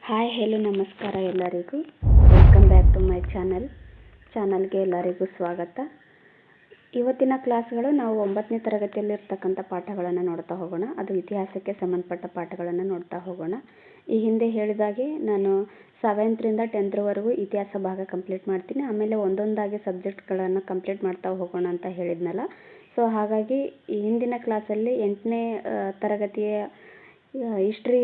Hi hello ನಮಸ್ಕಾರ ಎಲ್ಲರಿಗೂ. Welcome back to my ಚಾನಲ್ಗೆ ಎಲ್ಲರಿಗೂ ಸ್ವಾಗತ. ಇವತ್ತಿನ ಕ್ಲಾಸ್ಗಳು ನಾವು 9ನೇ ತರಗತಿಯಲ್ಲಿರ್ತಕ್ಕಂಥ ಪಾಠಗಳನ್ನು ನೋಡ್ತಾ ಹೋಗೋಣ. ಅದು ಇತಿಹಾಸಕ್ಕೆ ಸಂಬಂಧಪಟ್ಟ ಪಾಠಗಳನ್ನು ನೋಡ್ತಾ ಹೋಗೋಣ. ಈ ಹಿಂದೆ ಹೇಳಿದಾಗೆ ನಾನು 7th ರಿಂದ 10th ವರೆಗೂ ಇತಿಹಾಸ ಭಾಗ ಕಂಪ್ಲೀಟ್ ಮಾಡ್ತೀನಿ. ಆಮೇಲೆ ಒಂದೊಂದಾಗಿ ಸಬ್ಜೆಕ್ಟ್ಗಳನ್ನು ಕಂಪ್ಲೀಟ್ ಮಾಡ್ತಾ ಹೋಗೋಣ ಅಂತ ಹೇಳಿದ್ನಲ್ಲ. ಸೊ ಹಾಗಾಗಿ ಈ ಹಿಂದಿನ ಕ್ಲಾಸಲ್ಲಿ 8ನೇ ತರಗತಿಯ ಹಿಸ್ಟ್ರಿ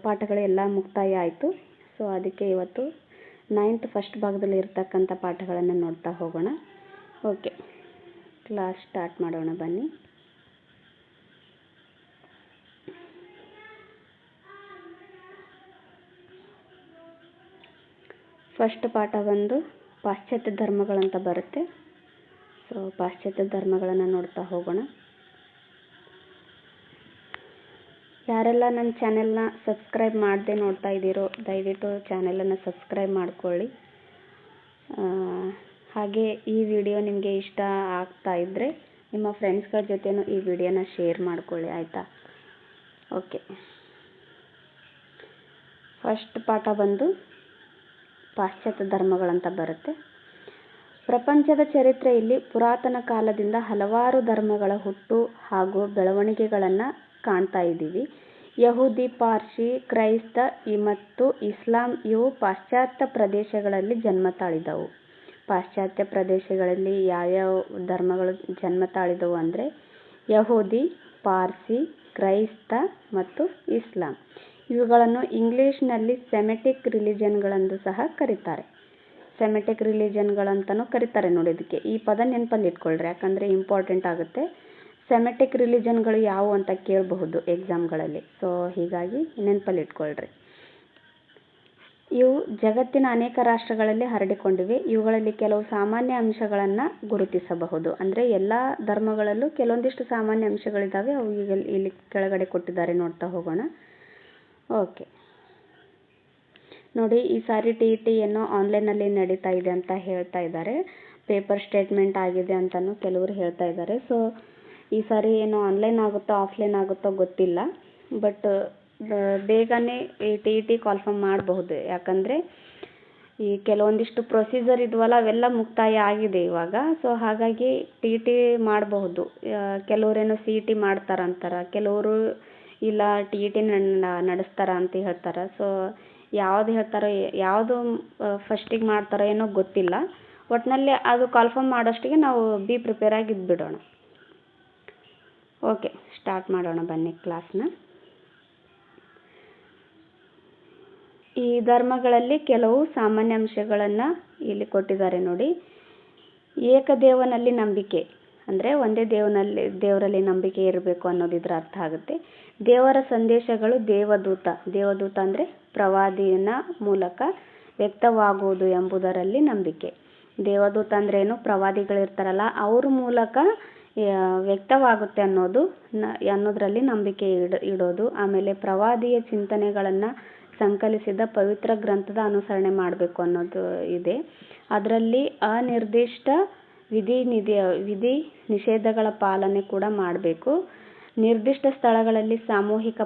ಪಾಠಗಳು ಎಲ್ಲ ಮುಕ್ತಾಯ ಆಯಿತು. ಸೊ ಅದಕ್ಕೆ ಇವತ್ತು 9th ಫಸ್ಟ್ ಭಾಗದಲ್ಲಿ ಇರ್ತಕ್ಕಂಥ ಪಾಠಗಳನ್ನು ನೋಡ್ತಾ ಹೋಗೋಣ. ಓಕೆ, ಕ್ಲಾಸ್ ಸ್ಟಾರ್ಟ್ ಮಾಡೋಣ ಬನ್ನಿ. ಫಸ್ಟ್ ಪಾಠ ಬಂದು ಪಾಶ್ಚಾತ್ಯ ಧರ್ಮಗಳಂತ ಬರುತ್ತೆ. ಸೊ ಪಾಶ್ಚಾತ್ಯ ಧರ್ಮಗಳನ್ನು ನೋಡ್ತಾ ಹೋಗೋಣ. ಯಾರೆಲ್ಲ ನನ್ನ ಚಾನೆಲ್ನ ಸಬ್ಸ್ಕ್ರೈಬ್ ಮಾಡದೆ ನೋಡ್ತಾ ಇದ್ದೀರೋ ದಯವಿಟ್ಟು ಚಾನೆಲನ್ನು ಸಬ್ಸ್ಕ್ರೈಬ್ ಮಾಡ್ಕೊಳ್ಳಿ. ಹಾಗೆ ಈ ವಿಡಿಯೋ ನಿಮಗೆ ಇಷ್ಟ ಆಗ್ತಾ ಇದ್ದರೆ ನಿಮ್ಮ ಫ್ರೆಂಡ್ಸ್ಗಳ ಜೊತೆನೂ ಈ ವಿಡಿಯೋನ ಶೇರ್ ಮಾಡ್ಕೊಳ್ಳಿ, ಆಯಿತಾ? ಓಕೆ, ಫಸ್ಟ್ ಪಾಠ ಬಂದು ಪಾಶ್ಚಾತ್ಯ ಧರ್ಮಗಳಂತ ಬರುತ್ತೆ. ಪ್ರಪಂಚದ ಚರಿತ್ರೆಯಲ್ಲಿ ಪುರಾತನ ಕಾಲದಿಂದ ಹಲವಾರು ಧರ್ಮಗಳ ಹುಟ್ಟು ಹಾಗೂ ಬೆಳವಣಿಗೆಗಳನ್ನು ಕಾಣ್ತಾ ಇದ್ದೀವಿ. ಯಹೂದಿ, ಪಾರ್ಸಿ, ಕ್ರೈಸ್ತ ಮತ್ತು ಇಸ್ಲಾಂ ಇವು ಪಾಶ್ಚಾತ್ಯ ಪ್ರದೇಶಗಳಲ್ಲಿ ಜನ್ಮ ತಾಳಿದವು. ಪಾಶ್ಚಾತ್ಯ ಪ್ರದೇಶಗಳಲ್ಲಿ ಯಾವ್ಯಾವ ಧರ್ಮಗಳು ಜನ್ಮ ತಾಳಿದವು ಅಂದರೆ ಯಹೂದಿ, ಪಾರ್ಸಿ, ಕ್ರೈಸ್ತ ಮತ್ತು ಇಸ್ಲಾಂ. ಇವುಗಳನ್ನು ಇಂಗ್ಲೀಷ್ನಲ್ಲಿ ಸೆಮೆಟಿಕ್ ರಿಲಿಜನ್ಗಳೆಂದು ಸಹ ಕರೀತಾರೆ. ಸೆಮೆಟಿಕ್ ರಿಲಿಜನ್ಗಳಂತಲೂ ಕರೀತಾರೆ ನೋಡಿ. ಇದಕ್ಕೆ ಈ ಪದ ನೆನಪಲ್ಲಿ ಇಟ್ಕೊಳ್ರಿ, ಯಾಕಂದರೆ ಇಂಪಾರ್ಟೆಂಟ್ ಆಗುತ್ತೆ. ಸೆಮೆಟಿಕ್ ರಿಲಿಜನ್ಗಳು ಯಾವುವು ಅಂತ ಕೇಳಬಹುದು ಎಕ್ಸಾಮ್ಗಳಲ್ಲಿ. ಸೊ ಹೀಗಾಗಿ ನೆನಪಲ್ಲಿ ಇಟ್ಕೊಳ್ರಿ. ಇವು ಜಗತ್ತಿನ ಅನೇಕ ರಾಷ್ಟ್ರಗಳಲ್ಲಿ ಹರಡಿಕೊಂಡಿವೆ. ಇವುಗಳಲ್ಲಿ ಕೆಲವು ಸಾಮಾನ್ಯ ಅಂಶಗಳನ್ನು ಗುರುತಿಸಬಹುದು. ಅಂದರೆ ಎಲ್ಲ ಧರ್ಮಗಳಲ್ಲೂ ಕೆಲವೊಂದಿಷ್ಟು ಸಾಮಾನ್ಯ ಅಂಶಗಳಿದ್ದಾವೆ. ಅವು ಈಗ ಇಲ್ಲಿ ಕೆಳಗಡೆ ಕೊಟ್ಟಿದ್ದಾರೆ, ನೋಡ್ತಾ ಹೋಗೋಣ. ಓಕೆ ನೋಡಿ, ಈ ಸಾರಿ TET ಏನೋ ಆನ್ಲೈನಲ್ಲಿ ನಡೀತಾ ಇದೆ ಅಂತ ಹೇಳ್ತಾ ಇದ್ದಾರೆ. ಪೇಪರ್ ಸ್ಟೇಟ್ಮೆಂಟ್ ಆಗಿದೆ ಅಂತಲೂ ಕೆಲವರು ಹೇಳ್ತಾ ಇದ್ದಾರೆ. ಸೊ ಈ ಸಾರಿ ಏನೋ ಆನ್ಲೈನ್ ಆಗುತ್ತೋ ಆಫ್ಲೈನ್ ಆಗುತ್ತೋ ಗೊತ್ತಿಲ್ಲ. ಬಟ್ ಬೇಗನೆ ಈ TET ಕಾಲ್ಫರ್ಮ್ ಮಾಡಬಹುದು. ಯಾಕಂದರೆ ಈ ಕೆಲವೊಂದಿಷ್ಟು ಪ್ರೊಸೀಜರ್ ಇದ್ವಲ್ಲ, ಅವೆಲ್ಲ ಮುಕ್ತಾಯ ಆಗಿದೆ ಇವಾಗ. ಸೊ ಹಾಗಾಗಿ TET ಮಾಡಬಹುದು. ಕೆಲವರೇನೋ CET ಮಾಡ್ತಾರಂತಾರೆ, ಕೆಲವರು ಇಲ್ಲ TET ನಡೆಸ್ತಾರ ಅಂತ ಹೇಳ್ತಾರೆ. ಸೊ ಯಾವುದು ಹೇಳ್ತಾರೋ, ಯಾವುದು ಫಸ್ಟಿಗೆ ಮಾಡ್ತಾರೋ ಏನೋ ಗೊತ್ತಿಲ್ಲ. ಒಟ್ಟಿನಲ್ಲಿ ಅದು ಕಾಲ್ಫರ್ಮ್ ಮಾಡೋಷ್ಟಿಗೆ ನಾವು ಪ್ರಿಪೇರ್ ಆಗಿ ಇದ್ಬಿಡೋಣ. ಓಕೆ, ಸ್ಟಾರ್ಟ್ ಮಾಡೋಣ ಬನ್ನಿ ಕ್ಲಾಸ್ನ. ಈ ಧರ್ಮಗಳಲ್ಲಿ ಕೆಲವು ಸಾಮಾನ್ಯ ಅಂಶಗಳನ್ನು ಇಲ್ಲಿ ಕೊಟ್ಟಿದ್ದಾರೆ ನೋಡಿ. ಏಕದೇವನಲ್ಲಿ ನಂಬಿಕೆ ಅಂದರೆ ಒಂದೇ ದೇವರಲ್ಲಿ ನಂಬಿಕೆ ಇರಬೇಕು ಅನ್ನೋದು ಇದರ ಅರ್ಥ ಆಗುತ್ತೆ. ದೇವರ ಸಂದೇಶಗಳು ದೇವದೂತ ಅಂದರೆ ಪ್ರವಾದಿಯ ಮೂಲಕ ವ್ಯಕ್ತವಾಗುವುದು ಎಂಬುದರಲ್ಲಿ ನಂಬಿಕೆ. ದೇವದೂತ ಅಂದ್ರೆ ಏನು? ಪ್ರವಾದಿಗಳಿರ್ತಾರಲ್ಲ, ಅವ್ರ ಮೂಲಕ ವ್ಯಕ್ತವಾಗುತ್ತೆ ಅನ್ನೋದರಲ್ಲಿ ನಂಬಿಕೆ ಇಡೋದು. ಆಮೇಲೆ ಪ್ರವಾದಿಯ ಚಿಂತನೆಗಳನ್ನು ಸಂಕಲಿಸಿದ ಪವಿತ್ರ ಗ್ರಂಥದ ಅನುಸರಣೆ ಮಾಡಬೇಕು ಅನ್ನೋದು ಇದೆ. ಅದರಲ್ಲಿ ಅನಿರ್ದಿಷ್ಟ ವಿಧಿ ನಿಷೇಧಗಳ ಪಾಲನೆ ಕೂಡ ಮಾಡಬೇಕು. ನಿರ್ದಿಷ್ಟ ಸ್ಥಳಗಳಲ್ಲಿ ಸಾಮೂಹಿಕ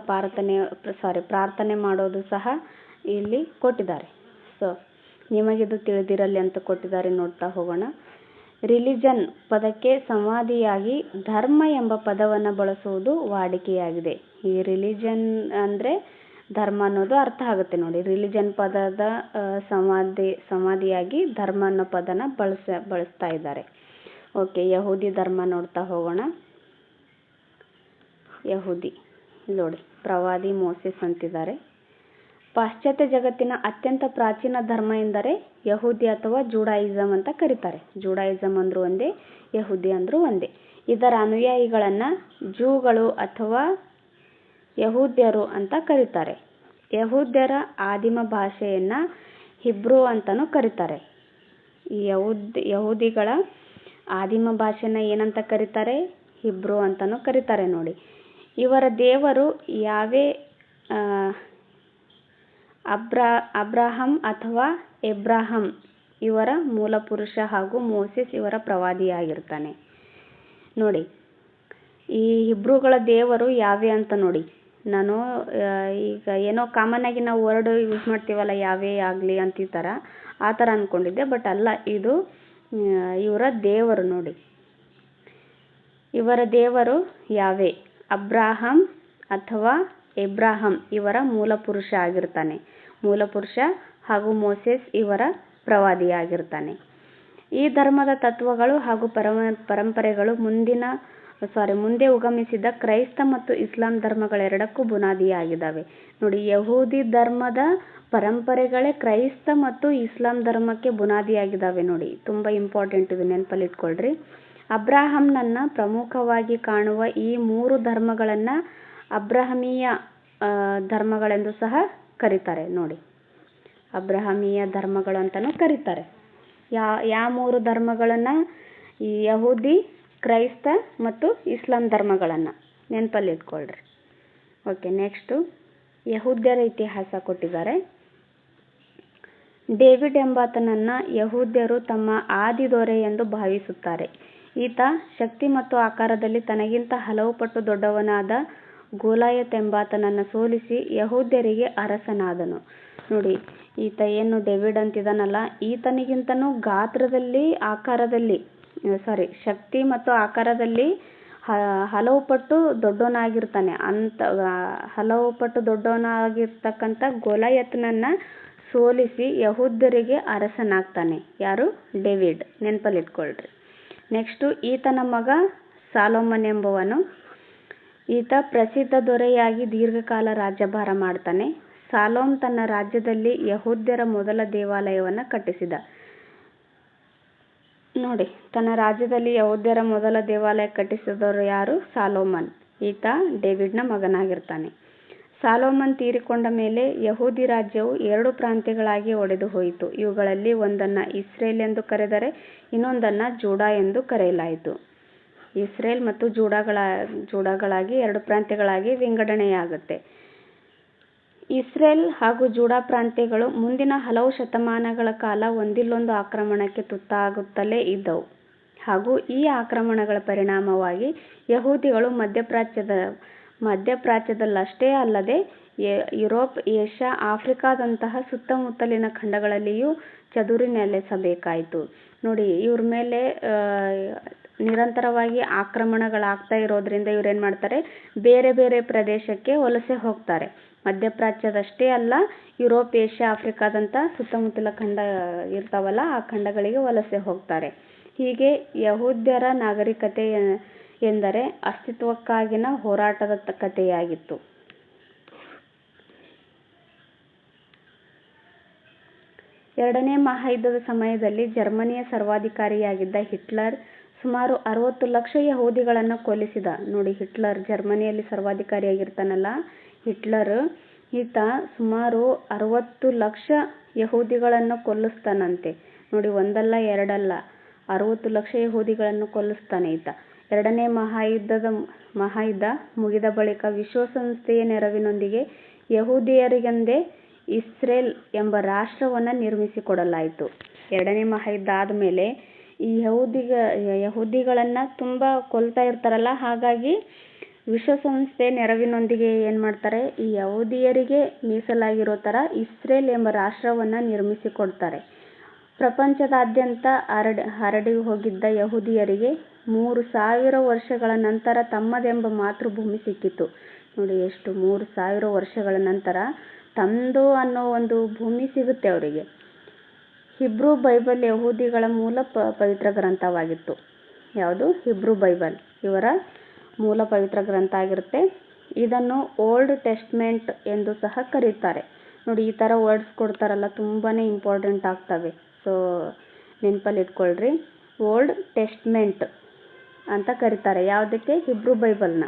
ಪ್ರಾರ್ಥನೆ ಮಾಡೋದು ಸಹ ಇಲ್ಲಿ ಕೊಟ್ಟಿದ್ದಾರೆ. ಸೊ ನಿಮಗಿದು ತಿಳಿದಿರಲಿ ಅಂತ ಕೊಟ್ಟಿದ್ದಾರೆ, ನೋಡ್ತಾ ಹೋಗೋಣ. ರಿಲಿಜನ್ ಪದಕ್ಕೆ ಸಂವಾದಿಯಾಗಿ ಧರ್ಮ ಎಂಬ ಪದವನ್ನು ಬಳಸುವುದು ವಾಡಿಕೆಯಾಗಿದೆ. ಈ ರಿಲಿಜನ್ ಅಂದರೆ ಧರ್ಮ ಅನ್ನೋದು ಅರ್ಥ ಆಗುತ್ತೆ ನೋಡಿ. ರಿಲಿಜನ್ ಪದದ ಸಂವಾದಿಯಾಗಿ ಧರ್ಮ ಅನ್ನೋ ಪದನ ಬಳಸ್ತಾ ಇದ್ದಾರೆ. ಓಕೆ, ಯಹೂದಿ ಧರ್ಮ ನೋಡ್ತಾ ಹೋಗೋಣ. ಯಹೂದಿ ನೋಡಿ, ಪ್ರವಾದಿ ಮೋಸೆಸ್ ಅಂತಿದ್ದಾರೆ. ಪಾಶ್ಚಾತ್ಯ ಜಗತ್ತಿನ ಅತ್ಯಂತ ಪ್ರಾಚೀನ ಧರ್ಮ ಎಂದರೆ ಯಹೂದಿ ಅಥವಾ ಜೂಡಾಯಿಸಮ್ ಅಂತ ಕರೀತಾರೆ. ಜೂಡಾಯಿಸಮ್ ಅಂದ್ರೂ ಒಂದೇ, ಯಹೂದಿ ಅಂದ್ರೂ ಒಂದೇ. ಇದರ ಅನುಯಾಯಿಗಳನ್ನು ಜೂಗಳು ಅಥವಾ ಯಹೂದ್ಯರು ಅಂತ ಕರೀತಾರೆ. ಯಹೂದ್ಯರ ಆದಿಮ ಭಾಷೆಯನ್ನು ಹಿಬ್ರೂ ಅಂತಲೂ ಕರೀತಾರೆ. ಈ ಯಹೂದಿಗಳ ಆದಿಮ ಭಾಷೆನ ಏನಂತ ಕರೀತಾರೆ? ಹಿಬ್ರೂ ಅಂತಲೂ ಕರೀತಾರೆ ನೋಡಿ. ಇವರ ದೇವರು ಯಾವೇ ಅಬ್ರಾಹಂ ಅಥವಾ ಎಬ್ರಾಹಂ ಇವರ ಮೂಲ ಪುರುಷ ಹಾಗೂ ಮೋಸೆಸ್ ಇವರ ಪ್ರವಾದಿಯಾಗಿರ್ತಾನೆ ನೋಡಿ. ಈ ಹಿಬ್ರೂಗಳ ದೇವರು ಯಾವೇ ಅಂತ ನೋಡಿ. ನಾನು ಈಗ ಏನೋ ಕಾಮನ್ ಆಗಿ ನಾವು ವರ್ಡ್ ಯೂಸ್ ಮಾಡ್ತೀವಲ್ಲ ಯಾವೇ ಆಗಲಿ ಅಂತ ಆ ಥರ ಅಂದ್ಕೊಂಡಿದ್ದೆ, ಬಟ್ ಅಲ್ಲ, ಇದು ಇವರ ದೇವರು ನೋಡಿ. ಇವರ ದೇವರು ಯಾವೇ. ಅಬ್ರಾಹಂ ಅಥವಾ ಎಬ್ರಾಹಂ ಇವರ ಮೂಲ ಪುರುಷ ಆಗಿರ್ತಾನೆ. ಮೂಲ ಪುರುಷ ಹಾಗೂ ಮೋಸೆಸ್ ಇವರ ಪ್ರವಾದಿಯಾಗಿರ್ತಾನೆ. ಈ ಧರ್ಮದ ತತ್ವಗಳು ಹಾಗೂ ಪರಂಪರೆಗಳು ಮುಂದೆ ಉಗಮಿಸಿದ ಕ್ರೈಸ್ತ ಮತ್ತು ಇಸ್ಲಾಂ ಧರ್ಮಗಳೆರಡಕ್ಕೂ ಬುನಾದಿಯಾಗಿದ್ದಾವೆ. ನೋಡಿ, ಯಹೂದಿ ಧರ್ಮದ ಪರಂಪರೆಗಳೇ ಕ್ರೈಸ್ತ ಮತ್ತು ಇಸ್ಲಾಂ ಧರ್ಮಕ್ಕೆ ಬುನಾದಿಯಾಗಿದ್ದಾವೆ. ನೋಡಿ, ತುಂಬ ಇಂಪಾರ್ಟೆಂಟ್, ಇದು ನೆನಪಲ್ಲಿ ಇಟ್ಕೊಳ್ರಿ. ಅಬ್ರಾಹಂನನ್ನ ಪ್ರಮುಖವಾಗಿ ಕಾಣುವ ಈ 3 ಧರ್ಮಗಳನ್ನು ಅಬ್ರಾಹಮೀಯ ಧರ್ಮಗಳೆಂದು ಸಹ ಕರೀತಾರೆ. ನೋಡಿ, ಅಬ್ರಾಹಮೀಯ ಧರ್ಮಗಳು ಅಂತಲೂ ಕರೀತಾರೆ. ಯಾವ 3 ಧರ್ಮಗಳನ್ನು? ಈ ಯಹೂದಿ, ಕ್ರೈಸ್ತ ಮತ್ತು ಇಸ್ಲಾಂ ಧರ್ಮಗಳನ್ನು ನೆನಪಲ್ಲಿ ಇಟ್ಕೊಳ್ರಿ. ಓಕೆ, ನೆಕ್ಸ್ಟು ಯಹೂದ್ಯರ ಇತಿಹಾಸ ಕೊಟ್ಟಿದ್ದಾರೆ. ಡೇವಿಡ್ ಎಂಬಾತನನ್ನು ಯಹೂದ್ಯರು ತಮ್ಮ ಆದಿ ದೊರೆ ಎಂದು ಭಾವಿಸುತ್ತಾರೆ. ಈತ ಶಕ್ತಿ ಮತ್ತು ಆಕಾರದಲ್ಲಿ ತನಗಿಂತ ಹಲವು ಪಟ್ಟು ದೊಡ್ಡವನಾದ ಗೋಲಾಯತ್ ಎಂಬಾತನನ್ನು ಸೋಲಿಸಿ ಯಹೂದ್ಯರಿಗೆ ಅರಸನಾದನು. ನೋಡಿ, ಈತ ಏನು ಡೇವಿಡ್ ಅಂತಿದ್ದಾನಲ್ಲ, ಈತನಿಗಿಂತನೂ ಶಕ್ತಿ ಮತ್ತು ಆಕಾರದಲ್ಲಿ ಹಲವು ಪಟ್ಟು ದೊಡ್ಡವನಾಗಿರ್ತಾನೆ. ಹಲವು ಪಟ್ಟು ದೊಡ್ಡವನಾಗಿರ್ತಕ್ಕಂಥ ಗೋಲಾಯತ್ನನ್ನ ಸೋಲಿಸಿ ಯಹೂದ್ಯರಿಗೆ ಅರಸನಾಗ್ತಾನೆ. ಯಾರು? ಡೇವಿಡ್. ನೆನಪಲ್ಲಿ ಇಟ್ಕೊಳ್ರಿ. ನೆಕ್ಸ್ಟು ಈತನ ಮಗ ಸಾಲೊಮನ್ ಎಂಬುವನು. ಈತ ಪ್ರಸಿದ್ಧ ದೊರೆಯಾಗಿ ದೀರ್ಘಕಾಲ ರಾಜ್ಯಭಾರ ಮಾಡ್ತಾನೆ. ಸಾಲೋಮ್ ತನ್ನ ರಾಜ್ಯದಲ್ಲಿ ಯಹೂದ್ಯರ ಮೊದಲ ದೇವಾಲಯವನ್ನು ಕಟ್ಟಿಸಿದ. ನೋಡಿ, ತನ್ನ ರಾಜ್ಯದಲ್ಲಿ ಯಹೂದ್ಯರ ಮೊದಲ ದೇವಾಲಯ ಕಟ್ಟಿಸಿದವರು ಯಾರು? ಸಾಲೊಮನ್. ಈತ ಡೇವಿಡ್ನ ಮಗನಾಗಿರ್ತಾನೆ. ಸಾಲೊಮನ್ ತೀರಿಕೊಂಡ ಮೇಲೆ ಯಹೂದಿ ರಾಜ್ಯವು 2 ಪ್ರಾಂತ್ಯಗಳಾಗಿ ಒಡೆದು ಹೋಯಿತು. ಇವುಗಳಲ್ಲಿ ಒಂದನ್ನು ಇಸ್ರೇಲ್ ಎಂದು ಕರೆದರೆ ಇನ್ನೊಂದನ್ನು ಜೂಡಾ ಎಂದು ಕರೆಯಲಾಯಿತು. ಇಸ್ರೇಲ್ ಮತ್ತು ಜೂಡಾಗಳಾಗಿ 2 ಪ್ರಾಂತ್ಯಗಳಾಗಿ ವಿಂಗಡಣೆಯಾಗುತ್ತೆ. ಇಸ್ರೇಲ್ ಹಾಗೂ ಜೂಡಾ ಪ್ರಾಂತ್ಯಗಳು ಮುಂದಿನ ಹಲವು ಶತಮಾನಗಳ ಕಾಲ ಒಂದಿಲ್ಲೊಂದು ಆಕ್ರಮಣಕ್ಕೆ ತುತ್ತಾಗುತ್ತಲೇ ಇದ್ದವು. ಹಾಗೂ ಈ ಆಕ್ರಮಣಗಳ ಪರಿಣಾಮವಾಗಿ ಯಹೂದಿಗಳು ಮಧ್ಯಪ್ರಾಚ್ಯದಲ್ಲಷ್ಟೇ ಅಲ್ಲದೆ ಯುರೋಪ್, ಏಷ್ಯಾ, ಆಫ್ರಿಕಾದಂತಹ ಸುತ್ತಮುತ್ತಲಿನ ಖಂಡಗಳಲ್ಲಿಯೂ ಚದುರಿ ನೆಲೆಸಬೇಕಾಯಿತು. ನೋಡಿ, ಇವ್ರ ಮೇಲೆ ನಿರಂತರವಾಗಿ ಆಕ್ರಮಣಗಳಾಗ್ತಾ ಇರೋದ್ರಿಂದ ಇವ್ರೇನು ಮಾಡ್ತಾರೆ? ಬೇರೆ ಬೇರೆ ಪ್ರದೇಶಕ್ಕೆ ವಲಸೆ ಹೋಗ್ತಾರೆ. ಮಧ್ಯಪ್ರಾಚ್ಯದಷ್ಟೇ ಅಲ್ಲ, ಯುರೋಪ್, ಏಷ್ಯಾ, ಆಫ್ರಿಕಾದಂಥ ಸುತ್ತಮುತ್ತಲ ಖಂಡ ಇರ್ತಾವಲ್ಲ, ಆ ಖಂಡಗಳಿಗೆ ವಲಸೆ ಹೋಗ್ತಾರೆ. ಹೀಗೆ ಯಹೂದ್ಯರ ನಾಗರಿಕತೆ ಎಂದರೆ ಅಸ್ತಿತ್ವಕ್ಕಾಗಿನ ಹೋರಾಟದ ಕಥೆಯಾಗಿತ್ತು. ಎರಡನೇ ಮಹಾಯುದ್ಧದ ಸಮಯದಲ್ಲಿ ಜರ್ಮನಿಯ ಸರ್ವಾಧಿಕಾರಿಯಾಗಿದ್ದ ಹಿಟ್ಲರ್ ಸುಮಾರು 60 ಲಕ್ಷ ಯಹೂದಿಗಳನ್ನು ಕೊಲ್ಲಿಸಿದ. ನೋಡಿ, ಹಿಟ್ಲರ್ ಜರ್ಮನಿಯಲ್ಲಿ ಸರ್ವಾಧಿಕಾರಿಯಾಗಿರ್ತಾನಲ್ಲ ಹಿಟ್ಲರ್, ಈತ ಸುಮಾರು 60 ಲಕ್ಷ ಯಹೂದಿಗಳನ್ನು ಕೊಲ್ಲಿಸ್ತಾನಂತೆ. ನೋಡಿ, ಒಂದಲ್ಲ ಎರಡಲ್ಲ, 60 ಲಕ್ಷ ಯಹೂದಿಗಳನ್ನು ಕೊಲ್ಲಿಸ್ತಾನೆ ಈತ. ಎರಡನೇ ಮಹಾಯುದ್ಧ ಮುಗಿದ ಬಳಿಕ ವಿಶ್ವಸಂಸ್ಥೆಯ ನೆರವಿನೊಂದಿಗೆ ಯಹೂದಿಯರಿಗೆಂದೇ ಇಸ್ರೇಲ್ ಎಂಬ ರಾಷ್ಟ್ರವನ್ನು ನಿರ್ಮಿಸಿಕೊಡಲಾಯಿತು. ಎರಡನೇ ಮಹಾಯುದ್ಧ ಆದಮೇಲೆ ಈ ಯಹೂದಿಗಳನ್ನು ತುಂಬ ಕೊಲ್ತಾ ಇರ್ತಾರಲ್ಲ, ಹಾಗಾಗಿ ವಿಶ್ವಸಂಸ್ಥೆ ನೆರವಿನೊಂದಿಗೆ ಏನು ಮಾಡ್ತಾರೆ? ಈ ಯಹೂದಿಯರಿಗೆ ಮೀಸಲಾಗಿರೋ ಥರ ಇಸ್ರೇಲ್ ಎಂಬ ರಾಷ್ಟ್ರವನ್ನು ನಿರ್ಮಿಸಿಕೊಡ್ತಾರೆ. ಪ್ರಪಂಚದಾದ್ಯಂತ ಹರಡಿ ಹೋಗಿದ್ದ ಯಹೂದಿಯರಿಗೆ 3000 ವರ್ಷಗಳ ನಂತರ ತಮ್ಮದೆಂಬ ಮಾತೃಭೂಮಿ ಸಿಕ್ಕಿತು. ನೋಡಿ, ಎಷ್ಟು 3000 ವರ್ಷಗಳ ನಂತರ ತಮ್ಮದು ಅನ್ನೋ ಒಂದು ಭೂಮಿ ಸಿಗುತ್ತೆ ಅವರಿಗೆ. ಹಿಬ್ರೂ ಬೈಬಲ್ ಯಹೂದಿಗಳ ಮೂಲ ಪವಿತ್ರ ಗ್ರಂಥವಾಗಿತ್ತು. ಯಾವುದು? ಹಿಬ್ರೂ ಬೈಬಲ್ ಇವರ ಮೂಲ ಪವಿತ್ರ ಗ್ರಂಥ ಆಗಿರುತ್ತೆ. ಇದನ್ನು ಓಲ್ಡ್ ಟೆಸ್ಟ್ಮೆಂಟ್ ಎಂದು ಸಹ ಕರೀತಾರೆ. ನೋಡಿ, ಈ ಥರ ವರ್ಡ್ಸ್ ಕೊಡ್ತಾರಲ್ಲ, ತುಂಬಾ ಇಂಪಾರ್ಟೆಂಟ್ ಆಗ್ತವೆ. ಸೊ ನೆನಪಲ್ಲಿ ಇಟ್ಕೊಳ್ರಿ. ಓಲ್ಡ್ ಟೆಸ್ಟ್ಮೆಂಟ್ ಅಂತ ಕರೀತಾರೆ. ಯಾವುದಕ್ಕೆ? ಹಿಬ್ರೂ ಬೈಬಲ್ನ.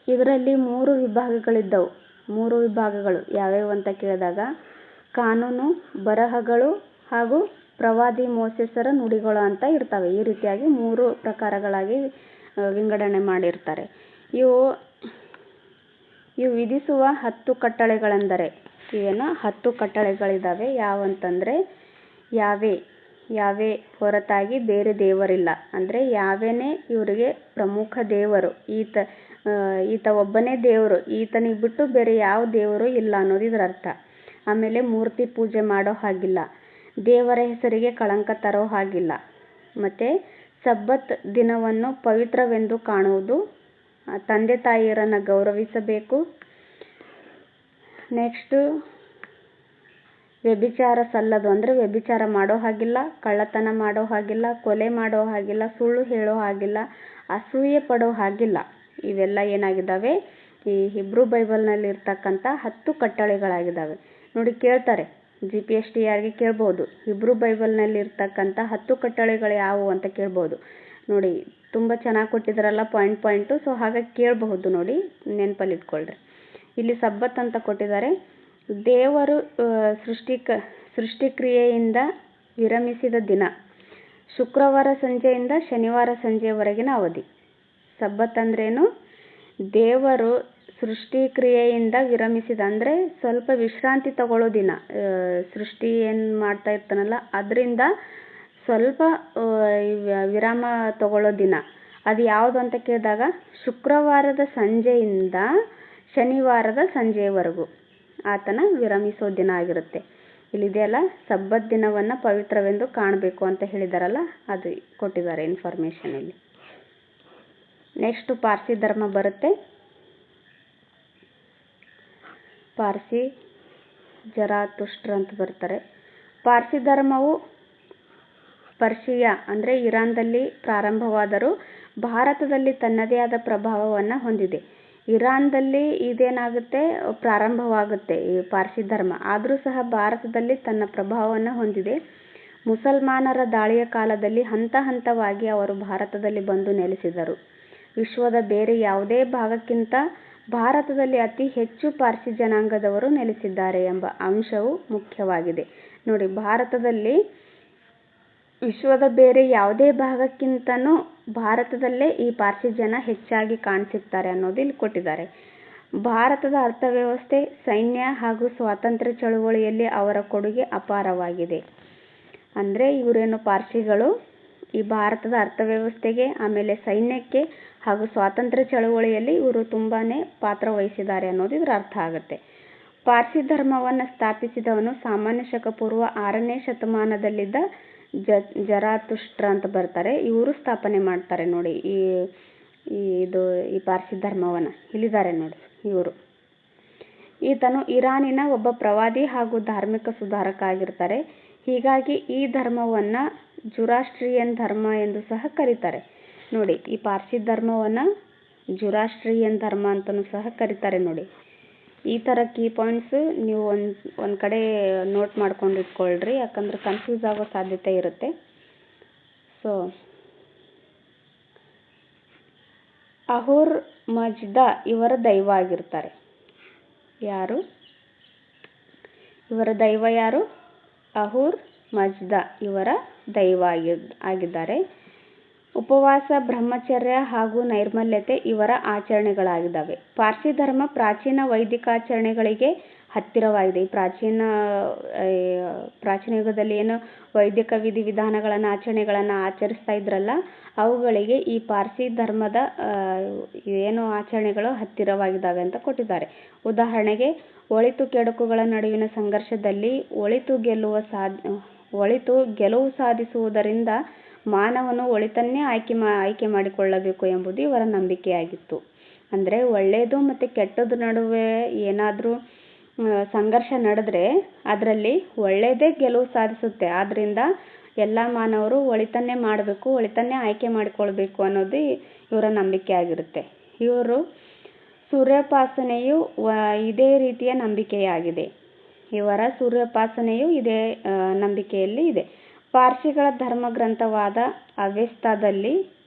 ಇದರಲ್ಲಿ 3 ವಿಭಾಗಗಳಿದ್ದವು. 3 ವಿಭಾಗಗಳು ಯಾವ್ಯಾವು ಅಂತ ಕೇಳಿದಾಗ ಕಾನೂನು, ಬರಹಗಳು ಹಾಗೂ ಪ್ರವಾದಿ ಮೋಸೆಸರ ನುಡಿಗಳು ಅಂತ ಇರ್ತವೆ. ಈ ರೀತಿಯಾಗಿ 3 ಪ್ರಕಾರಗಳಾಗಿ ವಿಂಗಡಣೆ ಮಾಡಿರ್ತಾರೆ. ಇವು ವಿಧಿಸುವ 10 ಕಟ್ಟಳೆಗಳೆಂದರೆ ಇವೇನು 10 ಕಟ್ಟಳೆಗಳಿದ್ದಾವೆ. ಯಾವಂತಂದರೆ ಯಾವೇ ಹೊರತಾಗಿ ಬೇರೆ ದೇವರಿಲ್ಲ. ಅಂದರೆ ಯಾವೇನೇ ಇವರಿಗೆ ಪ್ರಮುಖ ದೇವರು. ಈತ ಒಬ್ಬನೇ ದೇವರು, ಈತನಿಗೆ ಬಿಟ್ಟು ಬೇರೆ ಯಾವ ದೇವರು ಇಲ್ಲ ಅನ್ನೋದು ಇದರ ಅರ್ಥ. ಆಮೇಲೆ ಮೂರ್ತಿ ಪೂಜೆ ಮಾಡೋ ಹಾಗಿಲ್ಲ, ದೇವರ ಹೆಸರಿಗೆ ಕಳಂಕ ತರೋ ಹಾಗಿಲ್ಲ. ಮತ್ತು ಸಬ್ಬತ್ ದಿನವನ್ನು ಪವಿತ್ರವೆಂದು ಕಾಣುವುದು, ತಂದೆ ತಾಯಿಯರನ್ನು ಗೌರವಿಸಬೇಕು. ನೆಕ್ಸ್ಟು ವ್ಯಭಿಚಾರ ಸಲ್ಲದು, ಅಂದರೆ ವ್ಯಭಿಚಾರ ಮಾಡೋ ಹಾಗಿಲ್ಲ, ಕಳ್ಳತನ ಮಾಡೋ ಹಾಗಿಲ್ಲ, ಕೊಲೆ ಮಾಡೋ ಹಾಗಿಲ್ಲ, ಸುಳ್ಳು ಹೇಳೋ ಹಾಗಿಲ್ಲ, ಅಸೂಯೆ ಪಡೋ ಹಾಗಿಲ್ಲ. ಇವೆಲ್ಲ ಏನಾಗಿದ್ದಾವೆ, ಈ ಹಿಬ್ರೂ ಬೈಬಲ್ನಲ್ಲಿ ಇರ್ತಕ್ಕಂಥ 10 ಕಟ್ಟಳೆಗಳಾಗಿದ್ದಾವೆ. ನೋಡಿ ಕೇಳ್ತಾರೆ, GPSTRಗೆ ಕೇಳ್ಬೋದು, ಹಿಬ್ರೂ ಬೈಬಲ್ನಲ್ಲಿ ಇರ್ತಕ್ಕಂಥ 10 ಕಟ್ಟಳೆಗಳು ಯಾವುವು ಅಂತ ಕೇಳ್ಬೋದು. ನೋಡಿ ತುಂಬ ಚೆನ್ನಾಗಿ ಕೊಟ್ಟಿದ್ದಾರಲ್ಲ ಪಾಯಿಂಟು, ಸೊ ಹಾಗಾಗಿ ಕೇಳಬಹುದು. ನೋಡಿ ನೆನಪಲ್ಲಿ ಇಟ್ಕೊಳ್ರಿ. ಇಲ್ಲಿ ಸಬ್ಬತ್ ಅಂತ ಕೊಟ್ಟಿದ್ದಾರೆ. ದೇವರು ಸೃಷ್ಟಿಕ್ರಿಯೆಯಿಂದ ವಿರಮಿಸಿದ ದಿನ ಶುಕ್ರವಾರ ಸಂಜೆಯಿಂದ ಶನಿವಾರ ಸಂಜೆಯವರೆಗಿನ ಅವಧಿ. ಸಬ್ಬತ್ ಅಂದ್ರೇನು, ದೇವರು ಸೃಷ್ಟಿಕ್ರಿಯೆಯಿಂದ ವಿರಮಿಸಿದ, ಅಂದರೆ ಸ್ವಲ್ಪ ವಿಶ್ರಾಂತಿ ತಗೊಳ್ಳೋ ದಿನ. ಸೃಷ್ಟಿ ಏನು ಮಾಡ್ತಾ ಇರ್ತಾನಲ್ಲ ಅದರಿಂದ ಸ್ವಲ್ಪ ವಿರಾಮ ತಗೊಳ್ಳೋ ದಿನ. ಅದು ಯಾವುದು ಅಂತ ಕೇಳಿದಾಗ ಶುಕ್ರವಾರದ ಸಂಜೆಯಿಂದ ಶನಿವಾರದ ಸಂಜೆಯವರೆಗೂ ಆತನ ವಿರಮಿಸೋ ದಿನ ಆಗಿರುತ್ತೆ. ಇಲ್ಲಿದೆಯಲ್ಲ, ಸಬ್ಬತ್ ದಿನವನ್ನು ಪವಿತ್ರವೆಂದು ಕಾಣಬೇಕು ಅಂತ ಹೇಳಿದಾರಲ್ಲ, ಅದು ಕೊಟ್ಟಿದ್ದಾರೆ ಇನ್ಫಾರ್ಮೇಷನ್ ಇಲ್ಲಿ. ನೆಕ್ಸ್ಟ್ ಪಾರ್ಸಿ ಧರ್ಮ ಬರುತ್ತೆ. ಪಾರ್ಸಿ ಜರಾತುಷ್ಟ್ರ ಅಂತ ಬರ್ತಾರೆ. ಪಾರ್ಸಿ ಧರ್ಮವು ಪರ್ಷಿಯಾ ಅಂದರೆ ಇರಾನ್ದಲ್ಲಿ ಪ್ರಾರಂಭವಾದರೂ ಭಾರತದಲ್ಲಿ ತನ್ನದೇ ಆದ ಪ್ರಭಾವವನ್ನು ಹೊಂದಿದೆ. ಇರಾನ್ದಲ್ಲಿ ಇದೇನಾಗುತ್ತೆ, ಪ್ರಾರಂಭವಾಗುತ್ತೆ ಈ ಪಾರ್ಸಿ ಧರ್ಮ, ಆದರೂ ಸಹ ಭಾರತದಲ್ಲಿ ತನ್ನ ಪ್ರಭಾವವನ್ನು ಹೊಂದಿದೆ. ಮುಸಲ್ಮಾನರ ದಾಳಿಯ ಕಾಲದಲ್ಲಿ ಹಂತ ಹಂತವಾಗಿ ಅವರು ಭಾರತದಲ್ಲಿ ಬಂದು ನೆಲೆಸಿದರು. ವಿಶ್ವದ ಬೇರೆ ಯಾವುದೇ ಭಾಗಕ್ಕಿಂತ ಭಾರತದಲ್ಲಿ ಅತಿ ಹೆಚ್ಚು ಪಾರ್ಸಿ ಜನಾಂಗದವರು ನೆಲೆಸಿದ್ದಾರೆ ಎಂಬ ಅಂಶವು ಮುಖ್ಯವಾಗಿದೆ. ನೋಡಿ, ಭಾರತದಲ್ಲಿ ವಿಶ್ವದ ಬೇರೆ ಯಾವುದೇ ಭಾಗಕ್ಕಿಂತನೂ ಭಾರತದಲ್ಲೇ ಈ ಪಾರ್ಸಿ ಜನ ಹೆಚ್ಚಾಗಿ ಕಾಣಸಿಗ್ತಾರೆ ಅನ್ನೋದು ಇಲ್ಲಿ ಕೊಟ್ಟಿದ್ದಾರೆ. ಭಾರತದ ಅರ್ಥವ್ಯವಸ್ಥೆ, ಸೈನ್ಯ ಹಾಗೂ ಸ್ವಾತಂತ್ರ್ಯ ಚಳುವಳಿಯಲ್ಲಿ ಅವರ ಕೊಡುಗೆ ಅಪಾರವಾಗಿದೆ. ಅಂದರೆ ಇವರೇನು ಪಾರ್ಸಿಗಳು ಈ ಭಾರತದ ಅರ್ಥವ್ಯವಸ್ಥೆಗೆ, ಆಮೇಲೆ ಸೈನ್ಯಕ್ಕೆ ಹಾಗೂ ಸ್ವಾತಂತ್ರ್ಯ ಚಳುವಳಿಯಲ್ಲಿ ಇವರು ತುಂಬಾ ಪಾತ್ರ ವಹಿಸಿದ್ದಾರೆ ಅನ್ನೋದು ಇದರ ಅರ್ಥ ಆಗುತ್ತೆ. ಪಾರ್ಸಿ ಧರ್ಮವನ್ನು ಸ್ಥಾಪಿಸಿದವನು ಸಾಮಾನ್ಯ ಶಕ ಪೂರ್ವ 6ನೇ ಶತಮಾನದಲ್ಲಿದ್ದ ಜರಾತುಷ್ಟ್ರ ಅಂತ ಬರ್ತಾರೆ. ಇವರು ಸ್ಥಾಪನೆ ಮಾಡ್ತಾರೆ. ನೋಡಿ ಈ ಪಾರ್ಸಿ ಧರ್ಮವನ್ನು ಇಲ್ಲಿದ್ದಾರೆ ನೋಡಿ ಇವರು. ಈತನು ಇರಾನಿನ ಒಬ್ಬ ಪ್ರವಾದಿ ಹಾಗೂ ಧಾರ್ಮಿಕ ಸುಧಾರಕ ಆಗಿರ್ತಾರೆ. ಹೀಗಾಗಿ ಈ ಧರ್ಮವನ್ನು ಜುರಾಸ್ಟ್ರಿಯನ್ ಧರ್ಮ ಎಂದು ಸಹ ಕರೀತಾರೆ. ನೋಡಿ, ಈ ಪಾರ್ಸಿ ಧರ್ಮವನ್ನು ಜುರಾಸ್ಟ್ರಿಯನ್ ಧರ್ಮ ಅಂತಲೂ ಸಹ ಕರೀತಾರೆ. ನೋಡಿ, ಈ ಥರ ಕೀ ಪಾಯಿಂಟ್ಸು ನೀವು ಒಂದು ಕಡೆ ನೋಟ್ ಮಾಡ್ಕೊಂಡು ಇಟ್ಕೊಳ್ರಿ, ಯಾಕಂದ್ರೆ ಕನ್ಫ್ಯೂಸ್ ಆಗೋ ಸಾಧ್ಯತೆ ಇರುತ್ತೆ. ಸೊ ಅಹುರ್ ಮಜ್ದಾ ಇವರ ದೈವ ಆಗಿರ್ತಾರೆ. ಯಾರು ಇವರ ದೈವ? ಯಾರು? ಅಹುರ್ ಮಜ್ದಾ ಇವರ ದೈವ ಆಗಿದ್ದಾರೆ. ಉಪವಾಸ, ಬ್ರಹ್ಮಚರ್ಯ ಹಾಗೂ ನೈರ್ಮಲ್ಯತೆ ಇವರ ಆಚರಣೆಗಳಾಗಿದ್ದಾವೆ. ಪಾರ್ಸಿ ಧರ್ಮ ಪ್ರಾಚೀನ ವೈದಿಕಾಚರಣೆಗಳಿಗೆ ಹತ್ತಿರವಾಗಿದೆ. ಈ ಪ್ರಾಚೀನ ಯುಗದಲ್ಲಿ ಏನು ವೈದಿಕ ವಿಧಿವಿಧಾನಗಳನ್ನು ಆಚರಣೆಗಳನ್ನು ಆಚರಿಸ್ತಾ ಇದ್ರಲ್ಲ, ಅವುಗಳಿಗೆ ಈ ಪಾರ್ಸಿ ಧರ್ಮದ ಏನು ಆಚರಣೆಗಳು ಹತ್ತಿರವಾಗಿದ್ದಾವೆ ಅಂತ ಕೊಟ್ಟಿದ್ದಾರೆ. ಉದಾಹರಣೆಗೆ, ಒಳಿತು ಕೆಡುಕುಗಳ ನಡುವಿನ ಸಂಘರ್ಷದಲ್ಲಿ ಒಳಿತು ಗೆಲುವು ಸಾಧಿಸುವುದರಿಂದ ಮಾನವನು ಒಳಿತನ್ನೇ ಆಯ್ಕೆ ಮಾಡಿಕೊಳ್ಳಬೇಕು ಎಂಬುದು ಇವರ ನಂಬಿಕೆಯಾಗಿತ್ತು. ಅಂದರೆ ಒಳ್ಳೆಯದು ಮತ್ತು ಕೆಟ್ಟದ್ದು ನಡುವೆ ಏನಾದರೂ ಸಂಘರ್ಷ ನಡೆದ್ರೆ ಅದರಲ್ಲಿ ಒಳ್ಳೆಯದೇ ಗೆಲುವು ಸಾಧಿಸುತ್ತೆ. ಆದ್ದರಿಂದ ಎಲ್ಲ ಮಾನವರು ಒಳಿತನ್ನೇ ಮಾಡಬೇಕು, ಒಳಿತನ್ನೇ ಆಯ್ಕೆ ಮಾಡಿಕೊಳ್ಬೇಕು ಅನ್ನೋದು ಇವರ ನಂಬಿಕೆ ಆಗಿರುತ್ತೆ. ಇವರು ಸೂರ್ಯೋಪಾಸನೆಯು ಇದೇ ರೀತಿಯ ನಂಬಿಕೆಯಾಗಿದೆ. ಇವರ ಸೂರ್ಯೋಪಾಸನೆಯು ಇದೇ ನಂಬಿಕೆಯಲ್ಲಿ ಇದೆ. ಪಾರ್ಸಿಗಳ ಧರ್ಮಗ್ರಂಥವಾದ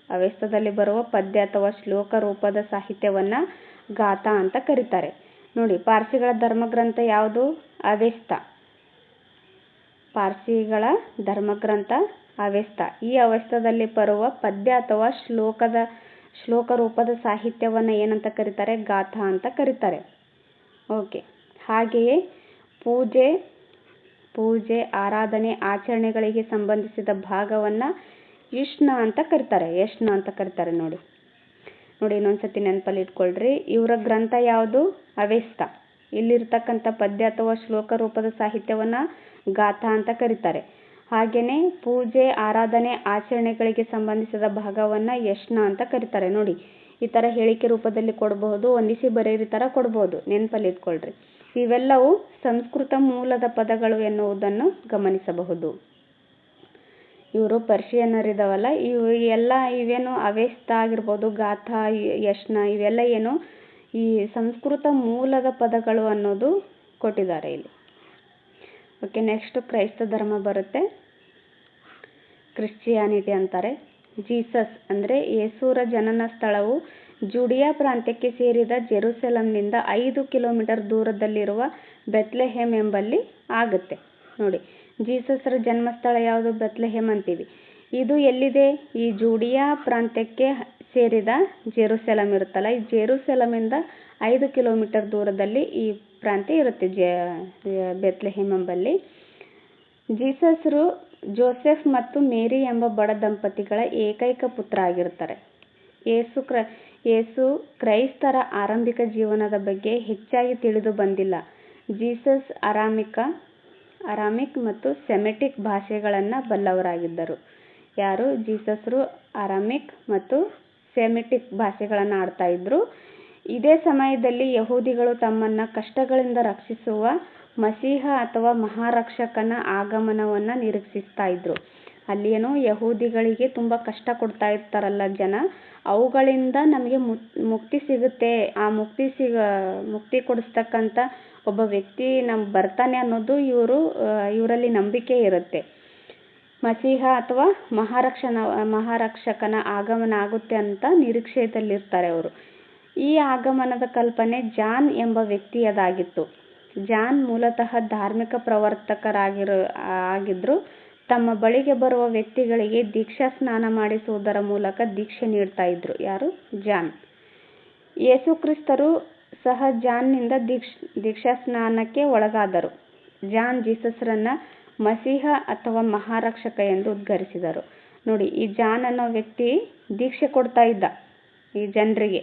ಅವೆಸ್ತದಲ್ಲಿ ಬರುವ ಪದ್ಯ ಅಥವಾ ಶ್ಲೋಕ ರೂಪದ ಸಾಹಿತ್ಯವನ್ನು ಗಾಥಾ ಅಂತ ಕರೀತಾರೆ. ನೋಡಿ, ಪಾರ್ಸಿಗಳ ಧರ್ಮಗ್ರಂಥ ಯಾವುದು? ಅವೆಸ್ತ. ಪಾರ್ಸಿಗಳ ಧರ್ಮಗ್ರಂಥ ಅವೆಸ್ತ. ಈ ಅವೆಸ್ತದಲ್ಲಿ ಬರುವ ಪದ್ಯ ಅಥವಾ ಶ್ಲೋಕ ರೂಪದ ಸಾಹಿತ್ಯವನ್ನು ಏನಂತ ಕರೀತಾರೆ? ಗಾಥಾ ಅಂತ ಕರೀತಾರೆ. ಓಕೆ. ಹಾಗೆಯೇ ಪೂಜೆ, ಆರಾಧನೆ, ಆಚರಣೆಗಳಿಗೆ ಸಂಬಂಧಿಸಿದ ಭಾಗವನ್ನು ಯಶ್ನ ಅಂತ ಕರೀತಾರೆ. ನೋಡಿ, ನೋಡಿ, ಇನ್ನೊಂದ್ಸತಿ ನೆನಪಲ್ಲಿ ಇಟ್ಕೊಳ್ರಿ. ಇವರ ಗ್ರಂಥ ಯಾವುದು? ಅವೆಸ್ತ. ಇಲ್ಲಿರ್ತಕ್ಕಂಥ ಪದ್ಯ ಅಥವಾ ಶ್ಲೋಕ ರೂಪದ ಸಾಹಿತ್ಯವನ್ನು ಗಾಥಾ ಅಂತ ಕರೀತಾರೆ. ಹಾಗೆಯೇ ಪೂಜೆ, ಆರಾಧನೆ, ಆಚರಣೆಗಳಿಗೆ ಸಂಬಂಧಿಸಿದ ಭಾಗವನ್ನು ಯಶ್ನ ಅಂತ ಕರೀತಾರೆ. ನೋಡಿ, ಈ ಥರ ಹೇಳಿಕೆ ರೂಪದಲ್ಲಿ ಕೊಡಬಹುದು, ಹೊಂದಿಸಿ ಬರೆಯಿರಿ ಥರ ಕೊಡ್ಬೋದು, ನೆನಪಲ್ಲಿ ಇಟ್ಕೊಳ್ರಿ. ಇವೆಲ್ಲವೂ ಸಂಸ್ಕೃತ ಮೂಲದ ಪದಗಳು ಎನ್ನುವುದನ್ನು ಗಮನಿಸಬಹುದು. ಇವರು ಪರ್ಷಿಯನ್ನರಿದಾವಲ್ಲ, ಇವೇನು ಅವೆಸ್ತ ಆಗಿರ್ಬೋದು, ಗಾಥಾ, ಯಶ್ನ, ಇವೆಲ್ಲ ಏನು ಈ ಸಂಸ್ಕೃತ ಮೂಲದ ಪದಗಳು ಅನ್ನೋದು ಕೊಟ್ಟಿದ್ದಾರೆ ಇಲ್ಲಿ. ಓಕೆ, ನೆಕ್ಸ್ಟ್ ಕ್ರೈಸ್ತ ಧರ್ಮ ಬರುತ್ತೆ. ಕ್ರಿಶ್ಚಿಯಾನಿಟಿ ಅಂತಾರೆ. ಜೀಸಸ್ ಅಂದರೆ ಯೇಸುರ ಜನನ ಸ್ಥಳವು ಜುಡಿಯಾ ಪ್ರಾಂತ್ಯಕ್ಕೆ ಸೇರಿದ ಜೆರುಸೆಲಂನಿಂದ 5 ಕಿಲೋಮೀಟರ್ ದೂರದಲ್ಲಿರುವ ಬೆತ್ಲೆಹೇಮ್ ಎಂಬಲ್ಲಿ ಆಗುತ್ತೆ. ನೋಡಿ, ಜೀಸಸ್ರ ಜನ್ಮಸ್ಥಳ ಯಾವುದು? ಬೆತ್ಲೆಹೇಮ್ ಅಂತೀವಿ. ಇದು ಎಲ್ಲಿದೆ? ಈ ಜುಡಿಯಾ ಪ್ರಾಂತ್ಯಕ್ಕೆ ಸೇರಿದ ಜೆರುಸೆಲಂ ಇರುತ್ತಲ್ಲ, ಈ ಜೆರುಸೆಲಮಿಂದ 5 ಕಿಲೋಮೀಟರ್ ದೂರದಲ್ಲಿ ಈ ಪ್ರಾಂತ್ಯ ಇರುತ್ತೆ, ಬೆತ್ಲೆಹೇಮ್ ಎಂಬಲ್ಲಿ. ಜೀಸಸ್ರು ಜೋಸೆಫ್ ಮತ್ತು ಮೇರಿ ಎಂಬ ಬಡ ದಂಪತಿಗಳ ಏಕೈಕ ಪುತ್ರ ಆಗಿರ್ತಾರೆ. ಯೇಸು ಕ್ರೈಸ್ತರ ಆರಂಭಿಕ ಜೀವನದ ಬಗ್ಗೆ ಹೆಚ್ಚಾಗಿ ತಿಳಿದು ಬಂದಿಲ್ಲ. ಜೀಸಸ್ ಅರಾಮಿಕ್ ಮತ್ತು ಸೆಮೆಟಿಕ್ ಭಾಷೆಗಳನ್ನು ಬಲ್ಲವರಾಗಿದ್ದರು. ಯಾರು? ಜೀಸಸ್ರು ಅರಾಮಿಕ್ ಮತ್ತು ಸೆಮಿಟಿಕ್ ಭಾಷೆಗಳನ್ನು ಆಡ್ತಾ ಇದ್ರು. ಇದೇ ಸಮಯದಲ್ಲಿ ಯಹೂದಿಗಳು ತಮ್ಮನ್ನು ಕಷ್ಟಗಳಿಂದ ರಕ್ಷಿಸುವ ಮಸೀಹ ಅಥವಾ ಮಹಾರಕ್ಷಕನ ಆಗಮನವನ್ನು ನಿರೀಕ್ಷಿಸ್ತಾ ಇದ್ರು. ಅಲ್ಲೇನೋ ಯಹೂದಿಗಳಿಗೆ ತುಂಬ ಕಷ್ಟ ಕೊಡ್ತಾ ಇರ್ತಾರಲ್ಲ ಜನ, ಅವುಗಳಿಂದ ನಮಗೆ ಮುಕ್ತಿ ಸಿಗುತ್ತೆ, ಆ ಮುಕ್ತಿ ಕೊಡಿಸ್ತಕ್ಕಂಥ ಒಬ್ಬ ವ್ಯಕ್ತಿ ನಮ್ಗೆ ಬರ್ತಾನೆ ಅನ್ನೋದು ಇವರಲ್ಲಿ ನಂಬಿಕೆ ಇರುತ್ತೆ. ಮಸೀಹ ಅಥವಾ ಮಹಾರಕ್ಷಕನ ಆಗಮನ ಆಗುತ್ತೆ ಅಂತ ನಿರೀಕ್ಷೆಯಲ್ಲಿರ್ತಾರೆ ಅವರು. ಈ ಆಗಮನದ ಕಲ್ಪನೆ ಜಾನ್ ಎಂಬ ವ್ಯಕ್ತಿಯದಾಗಿತ್ತು. ಜಾನ್ ಮೂಲತಃ ಧಾರ್ಮಿಕ ಪ್ರವರ್ತಕರಾಗಿದ್ರು. ತಮ್ಮ ಬಳಿಗೆ ಬರುವ ವ್ಯಕ್ತಿಗಳಿಗೆ ದೀಕ್ಷಾ ಸ್ನಾನ ಮಾಡಿಸುವುದರ ಮೂಲಕ ದೀಕ್ಷೆ ನೀಡ್ತಾ ಇದ್ರು. ಯಾರು? ಜಾನ್. ಯೇಸುಕ್ರಿಸ್ತರು ಸಹ ಜಾನ್ನಿಂದ ದೀಕ್ಷಾ ಸ್ನಾನಕ್ಕೆ ಒಳಗಾದರು. ಜಾನ್ ಜೀಸಸ್ರನ್ನ ಮಸೀಹ ಅಥವಾ ಮಹಾರಕ್ಷಕ ಎಂದು ಉದ್ಘರಿಸಿದರು. ನೋಡಿ, ಈ ಜಾನ್ ಅನ್ನೋ ವ್ಯಕ್ತಿ ದೀಕ್ಷೆ ಕೊಡ್ತಾ ಇದ್ದ ಈ ಜನರಿಗೆ.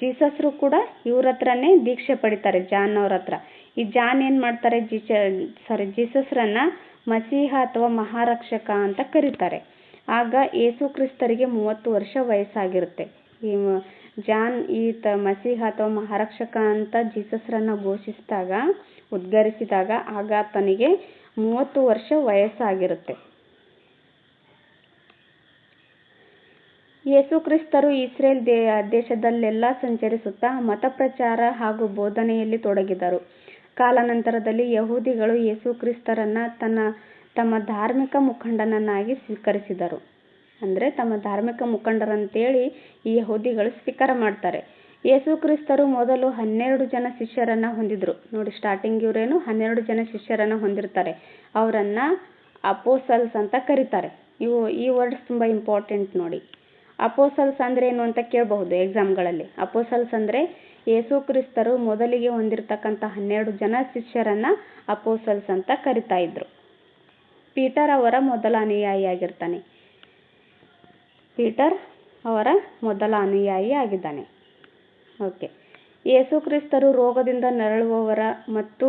ಜೀಸಸ್ರು ಕೂಡ ಇವ್ರ ಹತ್ರನೇ ದೀಕ್ಷೆ ಪಡಿತಾರೆ, ಜಾನ್ ಅವ್ರ ಹತ್ರ. ಈ ಜಾನ್ ಏನು ಮಾಡ್ತಾರೆ? ಜೀಸಸ್ರನ್ನ ಮಸೀಹ ಅಥವಾ ಮಹಾರಕ್ಷಕ ಅಂತ ಕರೀತಾರೆ. ಆಗ ಯೇಸು ಕ್ರಿಸ್ತರಿಗೆ 30 ವರ್ಷ ವಯಸ್ಸಾಗಿರುತ್ತೆ. ಈ ಜಾನ್ ಮಸೀಹ ಅಥವಾ ಮಹಾರಕ್ಷಕ ಅಂತ ಜೀಸಸ್ರನ್ನ ಉದ್ಘರಿಸಿದಾಗ ಆಗ ಆತನಿಗೆ 30 ವರ್ಷ ವಯಸ್ಸಾಗಿರುತ್ತೆ. ಯೇಸು ಕ್ರಿಸ್ತರು ಇಸ್ರೇಲ್ ದೇಶದಲ್ಲೆಲ್ಲ ಸಂಚರಿಸುತ್ತಾ ಮತ ಪ್ರಚಾರ ಹಾಗೂ ಬೋಧನೆಯಲ್ಲಿ ತೊಡಗಿದರು. ಕಾಲಾನಂತರದಲ್ಲಿ ಯಹೂದಿಗಳು ಯೇಸು ಕ್ರಿಸ್ತರನ್ನ ತಮ್ಮ ಧಾರ್ಮಿಕ ಮುಖಂಡನನ್ನಾಗಿ ಸ್ವೀಕರಿಸಿದರು. ಅಂದರೆ ತಮ್ಮ ಧಾರ್ಮಿಕ ಮುಖಂಡರಂತೇಳಿ ಈ ಯಹೂದಿಗಳು ಸ್ವೀಕಾರ ಮಾಡ್ತಾರೆ. ಯೇಸು ಕ್ರಿಸ್ತರು ಮೊದಲು 12 ಜನ ಶಿಷ್ಯರನ್ನ ಹೊಂದಿದ್ರು. ನೋಡಿ, ಸ್ಟಾರ್ಟಿಂಗ್ ಇವರೇನು 12 ಜನ ಶಿಷ್ಯರನ್ನ ಹೊಂದಿರ್ತಾರೆ. ಅವರನ್ನ ಅಪೋಸಲ್ಸ್ ಅಂತ ಕರೀತಾರೆ. ಈ ವರ್ಡ್ಸ್ ತುಂಬ ಇಂಪಾರ್ಟೆಂಟ್ ನೋಡಿ. ಅಪೋಸಲ್ಸ್ ಅಂದ್ರೆ ಏನು ಅಂತ ಕೇಳಬಹುದು ಎಕ್ಸಾಮ್ಗಳಲ್ಲಿ. ಅಪೋಸಲ್ಸ್ ಅಂದ್ರೆ ಯೇಸು ಕ್ರಿಸ್ತರು ಮೊದಲಿಗೆ ಹೊಂದಿರತಕ್ಕಂಥ 12 ಜನ ಶಿಷ್ಯರನ್ನ ಅಪೋಸಲ್ಸ್ ಅಂತ ಕರಿತಾ ಇದ್ರು. ಪೀಟರ್ ಅವರ ಮೊದಲ ಅನುಯಾಯಿಯಾಗಿರ್ತಾನೆ. ಪೀಟರ್ ಅವರ ಮೊದಲ ಅನುಯಾಯಿ ಆಗಿದ್ದಾನೆ. ಓಕೆ, ಯೇಸು ಕ್ರಿಸ್ತರು ರೋಗದಿಂದ ನರಳುವವರ ಮತ್ತು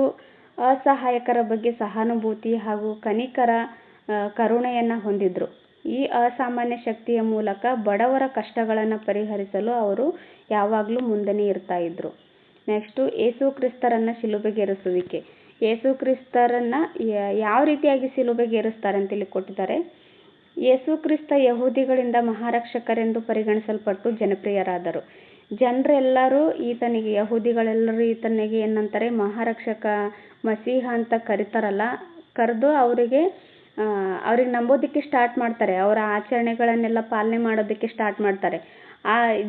ಅಸಹಾಯಕರ ಬಗ್ಗೆ ಸಹಾನುಭೂತಿ ಹಾಗೂ ಕರುಣೆಯನ್ನು ಹೊಂದಿದ್ರು. ಈ ಅಸಾಮಾನ್ಯ ಶಕ್ತಿಯ ಮೂಲಕ ಬಡವರ ಕಷ್ಟಗಳನ್ನು ಪರಿಹರಿಸಲು ಅವರು ಯಾವಾಗಲೂ ಮುಂದೆನೇ ಇರ್ತಾ ಇದ್ರು. ನೆಕ್ಸ್ಟು ಯೇಸು ಕ್ರಿಸ್ತರನ್ನ ಶಿಲುಬೆಗೇರಿಸುವಿಕೆ. ಯೇಸು ಕ್ರಿಸ್ತರನ್ನ ಯಾವ ರೀತಿಯಾಗಿ ಶಿಲುಬೆಗೇರಿಸ್ತಾರೆ ಅಂತ ಇಲ್ಲಿ ಕೊಟ್ಟಿದ್ದಾರೆ. ಯೇಸು ಕ್ರಿಸ್ತ ಯಹೂದಿಗಳಿಂದ ಮಹಾರಕ್ಷಕರೆಂದು ಪರಿಗಣಿಸಲ್ಪಟ್ಟು ಜನಪ್ರಿಯರಾದರು. ಜನರೆಲ್ಲರೂ ಯಹೂದಿಗಳೆಲ್ಲರೂ ಈತನಿಗೆ ಏನಂತಾರೆ? ಮಹಾರಕ್ಷಕ, ಮಸೀಹ ಅಂತ ಕರೀತಾರಲ್ಲ. ಕರೆದು ಅವ್ರಿಗೆ ನಂಬೋದಕ್ಕೆ ಸ್ಟಾರ್ಟ್ ಮಾಡ್ತಾರೆ. ಅವರ ಆಚರಣೆಗಳನ್ನೆಲ್ಲ ಪಾಲನೆ ಮಾಡೋದಕ್ಕೆ ಸ್ಟಾರ್ಟ್ ಮಾಡ್ತಾರೆ.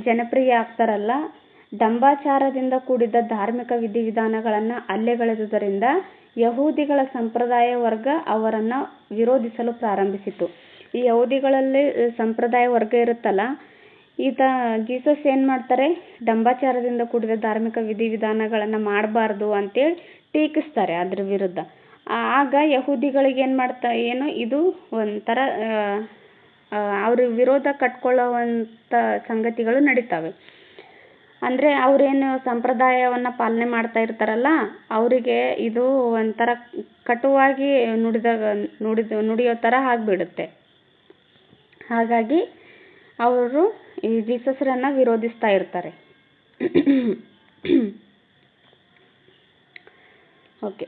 ಜನಪ್ರಿಯ ಆಗ್ತಾರಲ್ಲ. ಡಂಬಾಚಾರದಿಂದ ಕೂಡಿದ ಧಾರ್ಮಿಕ ವಿಧಿವಿಧಾನಗಳನ್ನು ಅಲ್ಲೆಗಳೆದುದರಿಂದ ಯಹೂದಿಗಳ ಸಂಪ್ರದಾಯ ವರ್ಗ ಅವರನ್ನು ವಿರೋಧಿಸಲು ಪ್ರಾರಂಭಿಸಿತು. ಈ ಯಹೂದಿಗಳಲ್ಲಿ ಸಂಪ್ರದಾಯ ವರ್ಗ ಇರುತ್ತಲ್ಲ, ಜೀಸಸ್ ಏನು ಮಾಡ್ತಾರೆ? ಡಂಬಾಚಾರದಿಂದ ಕೂಡಿದ ಧಾರ್ಮಿಕ ವಿಧಿವಿಧಾನಗಳನ್ನು ಮಾಡಬಾರ್ದು ಅಂತೇಳಿ ಟೀಕಿಸ್ತಾರೆ ಅದ್ರ ವಿರುದ್ಧ. ಆಗ ಯಹೂದಿಗಳಿಗೆ ಇದು ಒಂಥರ ಅವ್ರ ವಿರೋಧ ಕಟ್ಕೊಳ್ಳುವಂಥ ಸಂಗತಿಗಳು ನಡೀತವೆ. ಅಂದರೆ ಅವರೇನು ಸಂಪ್ರದಾಯವನ್ನು ಪಾಲನೆ ಮಾಡ್ತಾ ಇರ್ತಾರಲ್ಲ, ಅವರಿಗೆ ಇದು ಒಂಥರ ಕಟುವಾಗಿ ನುಡಿಯೋ ಥರ ಆಗಿಬಿಡುತ್ತೆ. ಹಾಗಾಗಿ ಅವರು ಈ ಜೀಸಸ್ರನ್ನು ವಿರೋಧಿಸ್ತಾ ಇರ್ತಾರೆ. ಓಕೆ,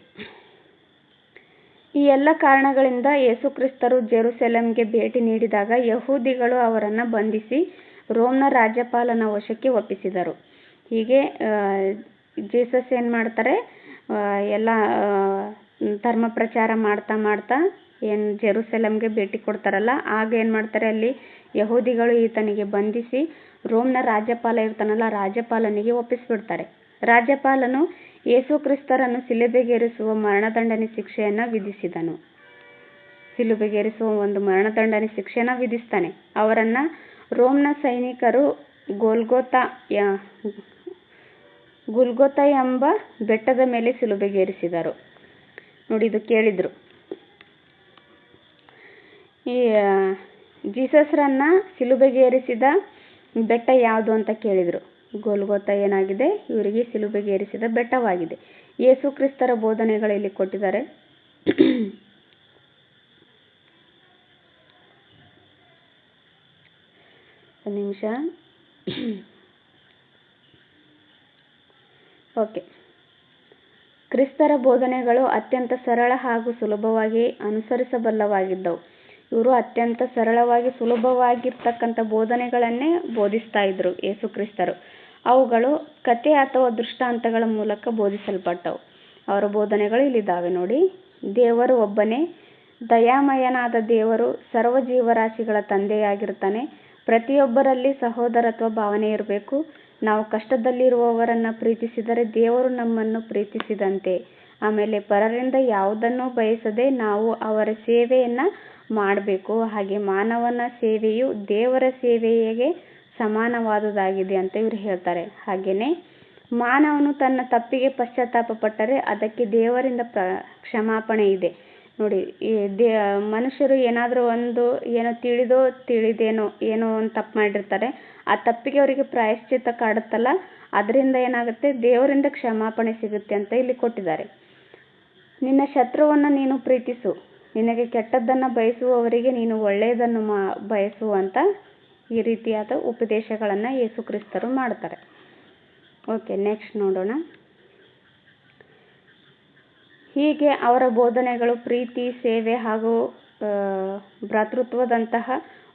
ಈ ಎಲ್ಲ ಕಾರಣಗಳಿಂದ ಯೇಸುಕ್ರಿಸ್ತರು ಜೆರುಸಲೆಮ್ಗೆ ಭೇಟಿ ನೀಡಿದಾಗ ಯಹೂದಿಗಳು ಅವರನ್ನು ಬಂಧಿಸಿ ರೋಮ್ನ ರಾಜ್ಯಪಾಲನ ವಶಕ್ಕೆ ಒಪ್ಪಿಸಿದರು. ಹೀಗೆ ಜೀಸಸ್ ಏನು ಮಾಡ್ತಾರೆ, ಎಲ್ಲ ಧರ್ಮ ಪ್ರಚಾರ ಮಾಡ್ತಾ ಏನು ಜೆರುಸಲೆಮ್ಗೆ ಭೇಟಿ ಕೊಡ್ತಾರಲ್ಲ, ಆಗ ಏನು ಮಾಡ್ತಾರೆ, ಅಲ್ಲಿ ಯಹೂದಿಗಳು ಈತನಿಗೆ ಬಂಧಿಸಿ ರೋಮ್ನ ರಾಜ್ಯಪಾಲ ಇರ್ತಾನಲ್ಲ, ರಾಜ್ಯಪಾಲನಿಗೆ ಒಪ್ಪಿಸಿಬಿಡ್ತಾರೆ. ರಾಜ್ಯಪಾಲನು ಯೇಸುಕ್ರಿಸ್ತರನ್ನು ಶಿಲುಬೆಗೇರಿಸುವ ಮರಣದಂಡನೆ ಶಿಕ್ಷೆಯನ್ನು ವಿಧಿಸಿದನು. ಶಿಲುಬೆಗೇರಿಸುವ ಒಂದು ಮರಣದಂಡನೆ ಶಿಕ್ಷೆಯನ್ನು ವಿಧಿಸ್ತಾನೆ. ಅವರನ್ನು ರೋಮ್ನ ಸೈನಿಕರು ಗುಲ್ಗೊತಾ ಎಂಬ ಬೆಟ್ಟದ ಮೇಲೆ ಶಿಲುಬೆಗೇರಿಸಿದರು. ನೋಡಿ, ಇದು ಕೇಳಿದ್ರು, ಈ ಜೀಸಸ್ರನ್ನ ಶಿಲುಬೆಗೇರಿಸಿದ ಬೆಟ್ಟ ಯಾವುದು ಅಂತ ಕೇಳಿದರು. ಗೋಲ್ಗೊತಾ ಏನಾಗಿದೆ, ಇವರಿಗೆ ಶಿಲುಬೆಗೇರಿಸಿದ ಬೆಟ್ಟವಾಗಿದೆ. ಯೇಸು ಕ್ರಿಸ್ತರ ಬೋಧನೆಗಳು ಇಲ್ಲಿ ಕೊಟ್ಟಿದ್ದಾರೆ. ಒಂದು ನಿಮಿಷ. ಓಕೆ, ಕ್ರಿಸ್ತರ ಬೋಧನೆಗಳು ಅತ್ಯಂತ ಸರಳ ಹಾಗೂ ಸುಲಭವಾಗಿ ಅನುಸರಿಸಬಲ್ಲವಾಗಿದ್ದವು. ಇವರು ಅತ್ಯಂತ ಸರಳವಾಗಿ ಸುಲಭವಾಗಿರ್ತಕ್ಕಂಥ ಬೋಧನೆಗಳನ್ನೇ ಬೋಧಿಸ್ತಾ ಇದ್ರು ಯೇಸು ಕ್ರಿಸ್ತರು. ಅವುಗಳು ಕಥೆ ಅಥವಾ ದೃಷ್ಟಾಂತಗಳ ಮೂಲಕ ಬೋಧಿಸಲ್ಪಟ್ಟವು. ಅವರ ಬೋಧನೆಗಳು ಇಲ್ಲಿದ್ದಾವೆ ನೋಡಿ. ದೇವರು ಒಬ್ಬನೇ, ದಯಾಮಯನಾದ ದೇವರು ಸರ್ವ ಜೀವರಾಶಿಗಳ ತಂದೆಯಾಗಿರ್ತಾನೆ. ಪ್ರತಿಯೊಬ್ಬರಲ್ಲಿ ಸಹೋದರತ್ವ ಭಾವನೆ ಇರಬೇಕು. ನಾವು ಕಷ್ಟದಲ್ಲಿರುವವರನ್ನು ಪ್ರೀತಿಸಿದರೆ ದೇವರು ನಮ್ಮನ್ನು ಪ್ರೀತಿಸಿದಂತೆ. ಆಮೇಲೆ ಪರರಿಂದ ಯಾವುದನ್ನು ಬಯಸದೆ ನಾವು ಅವರ ಸೇವೆಯನ್ನು ಮಾಡಬೇಕು. ಹಾಗೆ ಮಾನವನ ಸೇವೆಯು ದೇವರ ಸೇವೆಗೆ ಸಮಾನವಾದುದಾಗಿದೆ ಅಂತ ಇವರು ಹೇಳ್ತಾರೆ. ಹಾಗೆಯೇ ಮಾನವನು ತನ್ನ ತಪ್ಪಿಗೆ ಪಶ್ಚಾತ್ತಾಪ ಪಟ್ಟರೆ ಅದಕ್ಕೆ ದೇವರಿಂದ ಕ್ಷಮಾಪಣೆ ಇದೆ. ನೋಡಿ, ಈ ಮನುಷ್ಯರು ಏನಾದರೂ ಏನೋ ತಿಳಿದೇನೋ ಏನೋ ಒಂದು ತಪ್ಪು ಮಾಡಿರ್ತಾರೆ. ಆ ತಪ್ಪಿಗೆ ಅವರಿಗೆ ಪ್ರಾಯಶ್ಚಿತ್ತ ಕಾಡುತ್ತಲ್ಲ, ಅದರಿಂದ ಏನಾಗುತ್ತೆ, ದೇವರಿಂದ ಕ್ಷಮಾಪಣೆ ಸಿಗುತ್ತೆ ಅಂತ ಇಲ್ಲಿ ಕೊಟ್ಟಿದ್ದಾರೆ. ನಿನ್ನ ಶತ್ರುವನ್ನು ನೀನು ಪ್ರೀತಿಸು, ನಿನಗೆ ಕೆಟ್ಟದ್ದನ್ನು ಬಯಸುವವರಿಗೆ ನೀನು ಒಳ್ಳೆಯದನ್ನು ಬಯಸು ಅಂತ ಈ ರೀತಿಯಾದ ಉಪದೇಶಗಳನ್ನು ಯೇಸು ಕ್ರಿಸ್ತರು ಮಾಡ್ತಾರೆ. ಓಕೆ, ನೆಕ್ಸ್ಟ್ ನೋಡೋಣ. ಹೀಗೆ ಅವರ ಬೋಧನೆಗಳು ಪ್ರೀತಿ, ಸೇವೆ ಹಾಗೂ ಭ್ರಾತೃತ್ವದಂತಹ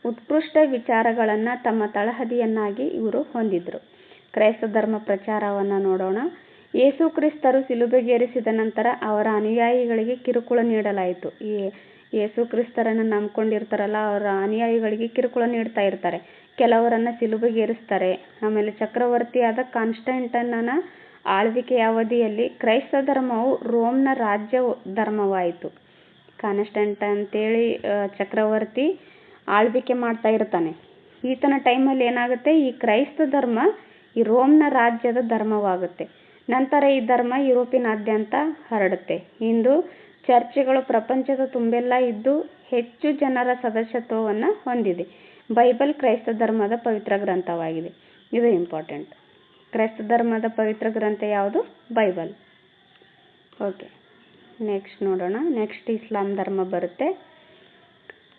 ಉತ್ಕೃಷ್ಟ ವಿಚಾರಗಳನ್ನು ತಮ್ಮ ತಳಹದಿಯನ್ನಾಗಿ ಇವರು ಹೊಂದಿದ್ರು. ಕ್ರೈಸ್ತ ಧರ್ಮ ಪ್ರಚಾರವನ್ನು ನೋಡೋಣ. ಯೇಸು ಕ್ರಿಸ್ತರು ಶಿಲುಬೆಗೇರಿಸಿದ ನಂತರ ಅವರ ಅನುಯಾಯಿಗಳಿಗೆ ಕಿರುಕುಳ ನೀಡಲಾಯಿತು. ಈ ಯೇಸು ಕ್ರಿಸ್ತರನ್ನು ನಂಬ್ಕೊಂಡಿರ್ತಾರಲ್ಲ, ಅವರ ಅನುಯಾಯಿಗಳಿಗೆ ಕಿರುಕುಳ ನೀಡ್ತಾ ಇರ್ತಾರೆ. ಕೆಲವರನ್ನು ಶಿಲುಬೆಗೇರಿಸ್ತಾರೆ. ಆಮೇಲೆ ಚಕ್ರವರ್ತಿಯಾದ ಕಾನ್ಸ್ಟಂಟೈನನ ಆಳ್ವಿಕೆಯ ಅವಧಿಯಲ್ಲಿ ಕ್ರೈಸ್ತ ಧರ್ಮವು ರೋಮ್ನ ರಾಜ್ಯ ಧರ್ಮವಾಯಿತು. ಕಾನ್ಸ್ಟಂಟೈನ್ ಅಂತೇಳಿ ಚಕ್ರವರ್ತಿ ಆಳ್ವಿಕೆ ಮಾಡ್ತಾ ಇರ್ತಾನೆ. ಈತನ ಟೈಮಲ್ಲಿ ಏನಾಗುತ್ತೆ, ಈ ಕ್ರೈಸ್ತ ಧರ್ಮ ಈ ರೋಮ್ನ ರಾಜ್ಯದ ಧರ್ಮವಾಗುತ್ತೆ. ನಂತರ ಈ ಧರ್ಮ ಯುರೋಪಿನಾದ್ಯಂತ ಹರಡುತ್ತೆ. ಇಂದು ಚರ್ಚ್ಗಳು ಪ್ರಪಂಚದ ತುಂಬೆಲ್ಲ ಇದ್ದು ಹೆಚ್ಚು ಜನರ ಸದಸ್ಯತ್ವವನ್ನು ಹೊಂದಿದೆ. ಬೈಬಲ್ ಕ್ರೈಸ್ತ ಧರ್ಮದ ಪವಿತ್ರ ಗ್ರಂಥವಾಗಿದೆ. ಇದು ಇಂಪಾರ್ಟೆಂಟ್. ಕ್ರೈಸ್ತ ಧರ್ಮದ ಪವಿತ್ರ ಗ್ರಂಥ ಯಾವುದು? ಬೈಬಲ್. ಓಕೆ, ನೆಕ್ಸ್ಟ್ ನೋಡೋಣ. ನೆಕ್ಸ್ಟ್ ಇಸ್ಲಾಂ ಧರ್ಮ ಬರುತ್ತೆ.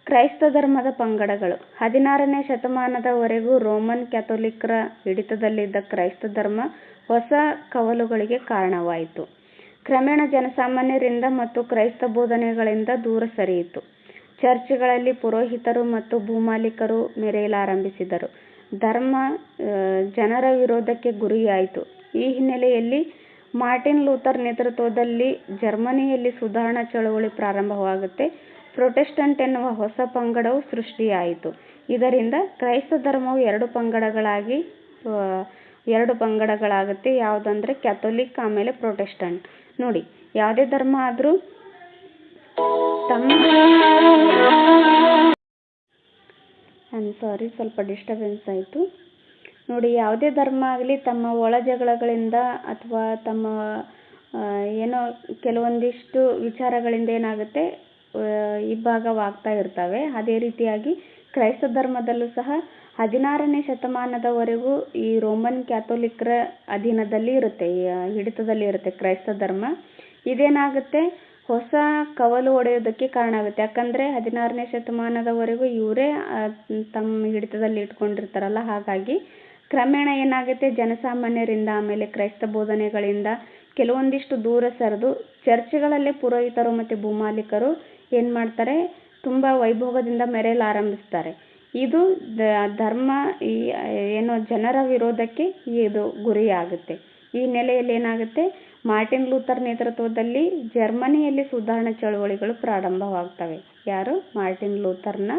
ಕ್ರೈಸ್ತ ಧರ್ಮದ ಪಂಗಡಗಳು. 16ನೇ ಶತಮಾನದವರೆಗೂ ರೋಮನ್ ಕ್ಯಾಥೋಲಿಕರ ಹಿಡಿತದಲ್ಲಿದ್ದ ಕ್ರೈಸ್ತ ಧರ್ಮ ಹೊಸ ಕವಲುಗಳಿಗೆ ಕಾರಣವಾಯಿತು. ಕ್ರಮೇಣ ಜನಸಾಮಾನ್ಯರಿಂದ ಮತ್ತು ಕ್ರೈಸ್ತ ಬೋಧನೆಗಳಿಂದ ದೂರ ಸರಿಯಿತು. ಚರ್ಚ್ಗಳಲ್ಲಿ ಪುರೋಹಿತರು ಮತ್ತು ಭೂಮಾಲೀಕರು ಮೆರೆಯಲಾರಂಭಿಸಿದರು. ಧರ್ಮ ಜನರ ವಿರೋಧಕ್ಕೆ ಗುರಿಯಾಯಿತು. ಈ ಹಿನ್ನೆಲೆಯಲ್ಲಿ ಮಾರ್ಟಿನ್ ಲೂಥರ್ ನೇತೃತ್ವದಲ್ಲಿ ಜರ್ಮನಿಯಲ್ಲಿ ಸುಧಾರಣಾ ಚಳವಳಿ ಪ್ರಾರಂಭವಾಗುತ್ತೆ. ಪ್ರೊಟೆಸ್ಟೆಂಟ್ ಎನ್ನುವ ಹೊಸ ಪಂಗಡವು ಸೃಷ್ಟಿಯಾಯಿತು. ಇದರಿಂದ ಕ್ರೈಸ್ತ ಧರ್ಮವು ಎರಡು ಪಂಗಡಗಳಾಗುತ್ತೆ. ಯಾವುದಂದ್ರೆ ಕ್ಯಾಥೋಲಿಕ್, ಆಮೇಲೆ ಪ್ರೊಟೆಸ್ಟೆಂಟ್. ನೋಡಿ, ಯಾವುದೇ ಧರ್ಮ ಆದರೂ ಸ್ವಲ್ಪ ಡಿಸ್ಟರ್ಬೆನ್ಸ್ ಆಯಿತು. ನೋಡಿ, ಯಾವುದೇ ಧರ್ಮ ಆಗಲಿ ತಮ್ಮ ಒಳ ಜಗಳಗಳಿಂದ ಅಥವಾ ತಮ್ಮ ಏನೋ ಕೆಲವೊಂದಿಷ್ಟು ವಿಚಾರಗಳಿಂದ ಏನಾಗುತ್ತೆ, ಇಬ್ಬಾಗವಾಗ್ತಾ ಇರ್ತವೆ. ಅದೇ ರೀತಿಯಾಗಿ ಕ್ರೈಸ್ತ ಧರ್ಮದಲ್ಲೂ ಸಹ 16ನೇ ಶತಮಾನದವರೆಗೂ ಈ ರೋಮನ್ ಕ್ಯಾಥೋಲಿಕ್ರ ಅಧೀನದಲ್ಲಿ ಇರುತ್ತೆ, ಹಿಡಿತದಲ್ಲಿ ಇರುತ್ತೆ ಕ್ರೈಸ್ತ ಧರ್ಮ. ಇದೇನಾಗುತ್ತೆ, ಹೊಸ ಕವಲು ಒಡೆಯೋದಕ್ಕೆ ಕಾರಣ ಆಗುತ್ತೆ. ಯಾಕಂದರೆ 16ನೇ ಶತಮಾನದವರೆಗೂ ಇವರೇ ತಮ್ಮ ಹಿಡಿತದಲ್ಲಿ ಇಟ್ಕೊಂಡಿರ್ತಾರಲ್ಲ. ಹಾಗಾಗಿ ಕ್ರಮೇಣ ಏನಾಗುತ್ತೆ, ಜನಸಾಮಾನ್ಯರಿಂದ ಆಮೇಲೆ ಕ್ರೈಸ್ತ ಬೋಧನೆಗಳಿಂದ ಕೆಲವೊಂದಿಷ್ಟು ದೂರ ಸರಿದು ಚರ್ಚ್ಗಳಲ್ಲೇ ಪುರೋಹಿತರು ಮತ್ತು ಭೂಮಾಲೀಕರು ಏನು ಮಾಡ್ತಾರೆ, ತುಂಬ ವೈಭೋಗದಿಂದ ಮೆರೆಯಲಾರಂಭಿಸ್ತಾರೆ. ಇದು ಧರ್ಮ ಏನೋ ಜನರ ವಿರೋಧಕ್ಕೆ ಇದು ಗುರಿಯಾಗುತ್ತೆ. ಈ ನೆಲೆಯಲ್ಲಿ ಏನಾಗುತ್ತೆ, ಮಾರ್ಟಿನ್ ಲೂಥರ್ ನೇತೃತ್ವದಲ್ಲಿ ಜರ್ಮನಿಯಲ್ಲಿ ಸುಧಾರಣಾ ಚಳವಳಿಗಳು ಪ್ರಾರಂಭವಾಗ್ತವೆ. ಯಾರು? ಮಾರ್ಟಿನ್ ಲೂಥರ್ನ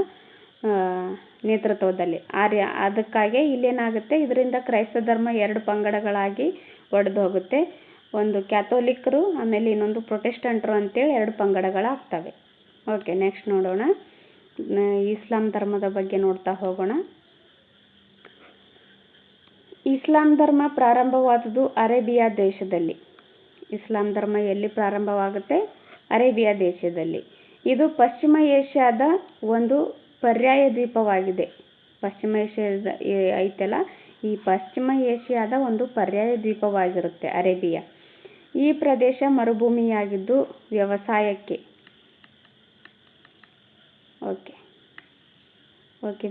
ನೇತೃತ್ವದಲ್ಲಿ. ಅದಕ್ಕಾಗಿ ಇಲ್ಲೇನಾಗುತ್ತೆ, ಇದರಿಂದ ಕ್ರೈಸ್ತ ಧರ್ಮ 2 ಪಂಗಡಗಳಾಗಿ ಒಡೆದು ಹೋಗುತ್ತೆ. ಒಂದು ಕ್ಯಾಥೋಲಿಕರು ಆಮೇಲೆ ಇನ್ನೊಂದು ಪ್ರೊಟೆಸ್ಟೆಂಟರು ಅಂತೇಳಿ 2 ಪಂಗಡಗಳಾಗ್ತವೆ. ಓಕೆ, ನೆಕ್ಸ್ಟ್ ನೋಡೋಣ. ಇಸ್ಲಾಂ ಧರ್ಮದ ಬಗ್ಗೆ ನೋಡ್ತಾ ಹೋಗೋಣ. ಇಸ್ಲಾಂ ಧರ್ಮ ಪ್ರಾರಂಭವಾದುದು ಅರೇಬಿಯಾ ದೇಶದಲ್ಲಿ. ಇಸ್ಲಾಂ ಧರ್ಮ ಎಲ್ಲಿ ಪ್ರಾರಂಭವಾಗುತ್ತೆ? ಅರೇಬಿಯಾ ದೇಶದಲ್ಲಿ. ಇದು ಪಶ್ಚಿಮ ಏಷ್ಯಾದ ಒಂದು ಪರ್ಯಾಯ ದ್ವೀಪವಾಗಿದೆ. ಪಶ್ಚಿಮ ಏಷ್ಯಾದ ಐತಲ್ಲ, ಈ ಪಶ್ಚಿಮ ಏಷ್ಯಾದ ಒಂದು ಪರ್ಯಾಯ ದ್ವೀಪವಾಗಿರುತ್ತೆ ಅರೇಬಿಯಾ. ಈ ಪ್ರದೇಶ ಮರುಭೂಮಿಯಾಗಿದ್ದು ವ್ಯವಸಾಯಕ್ಕೆ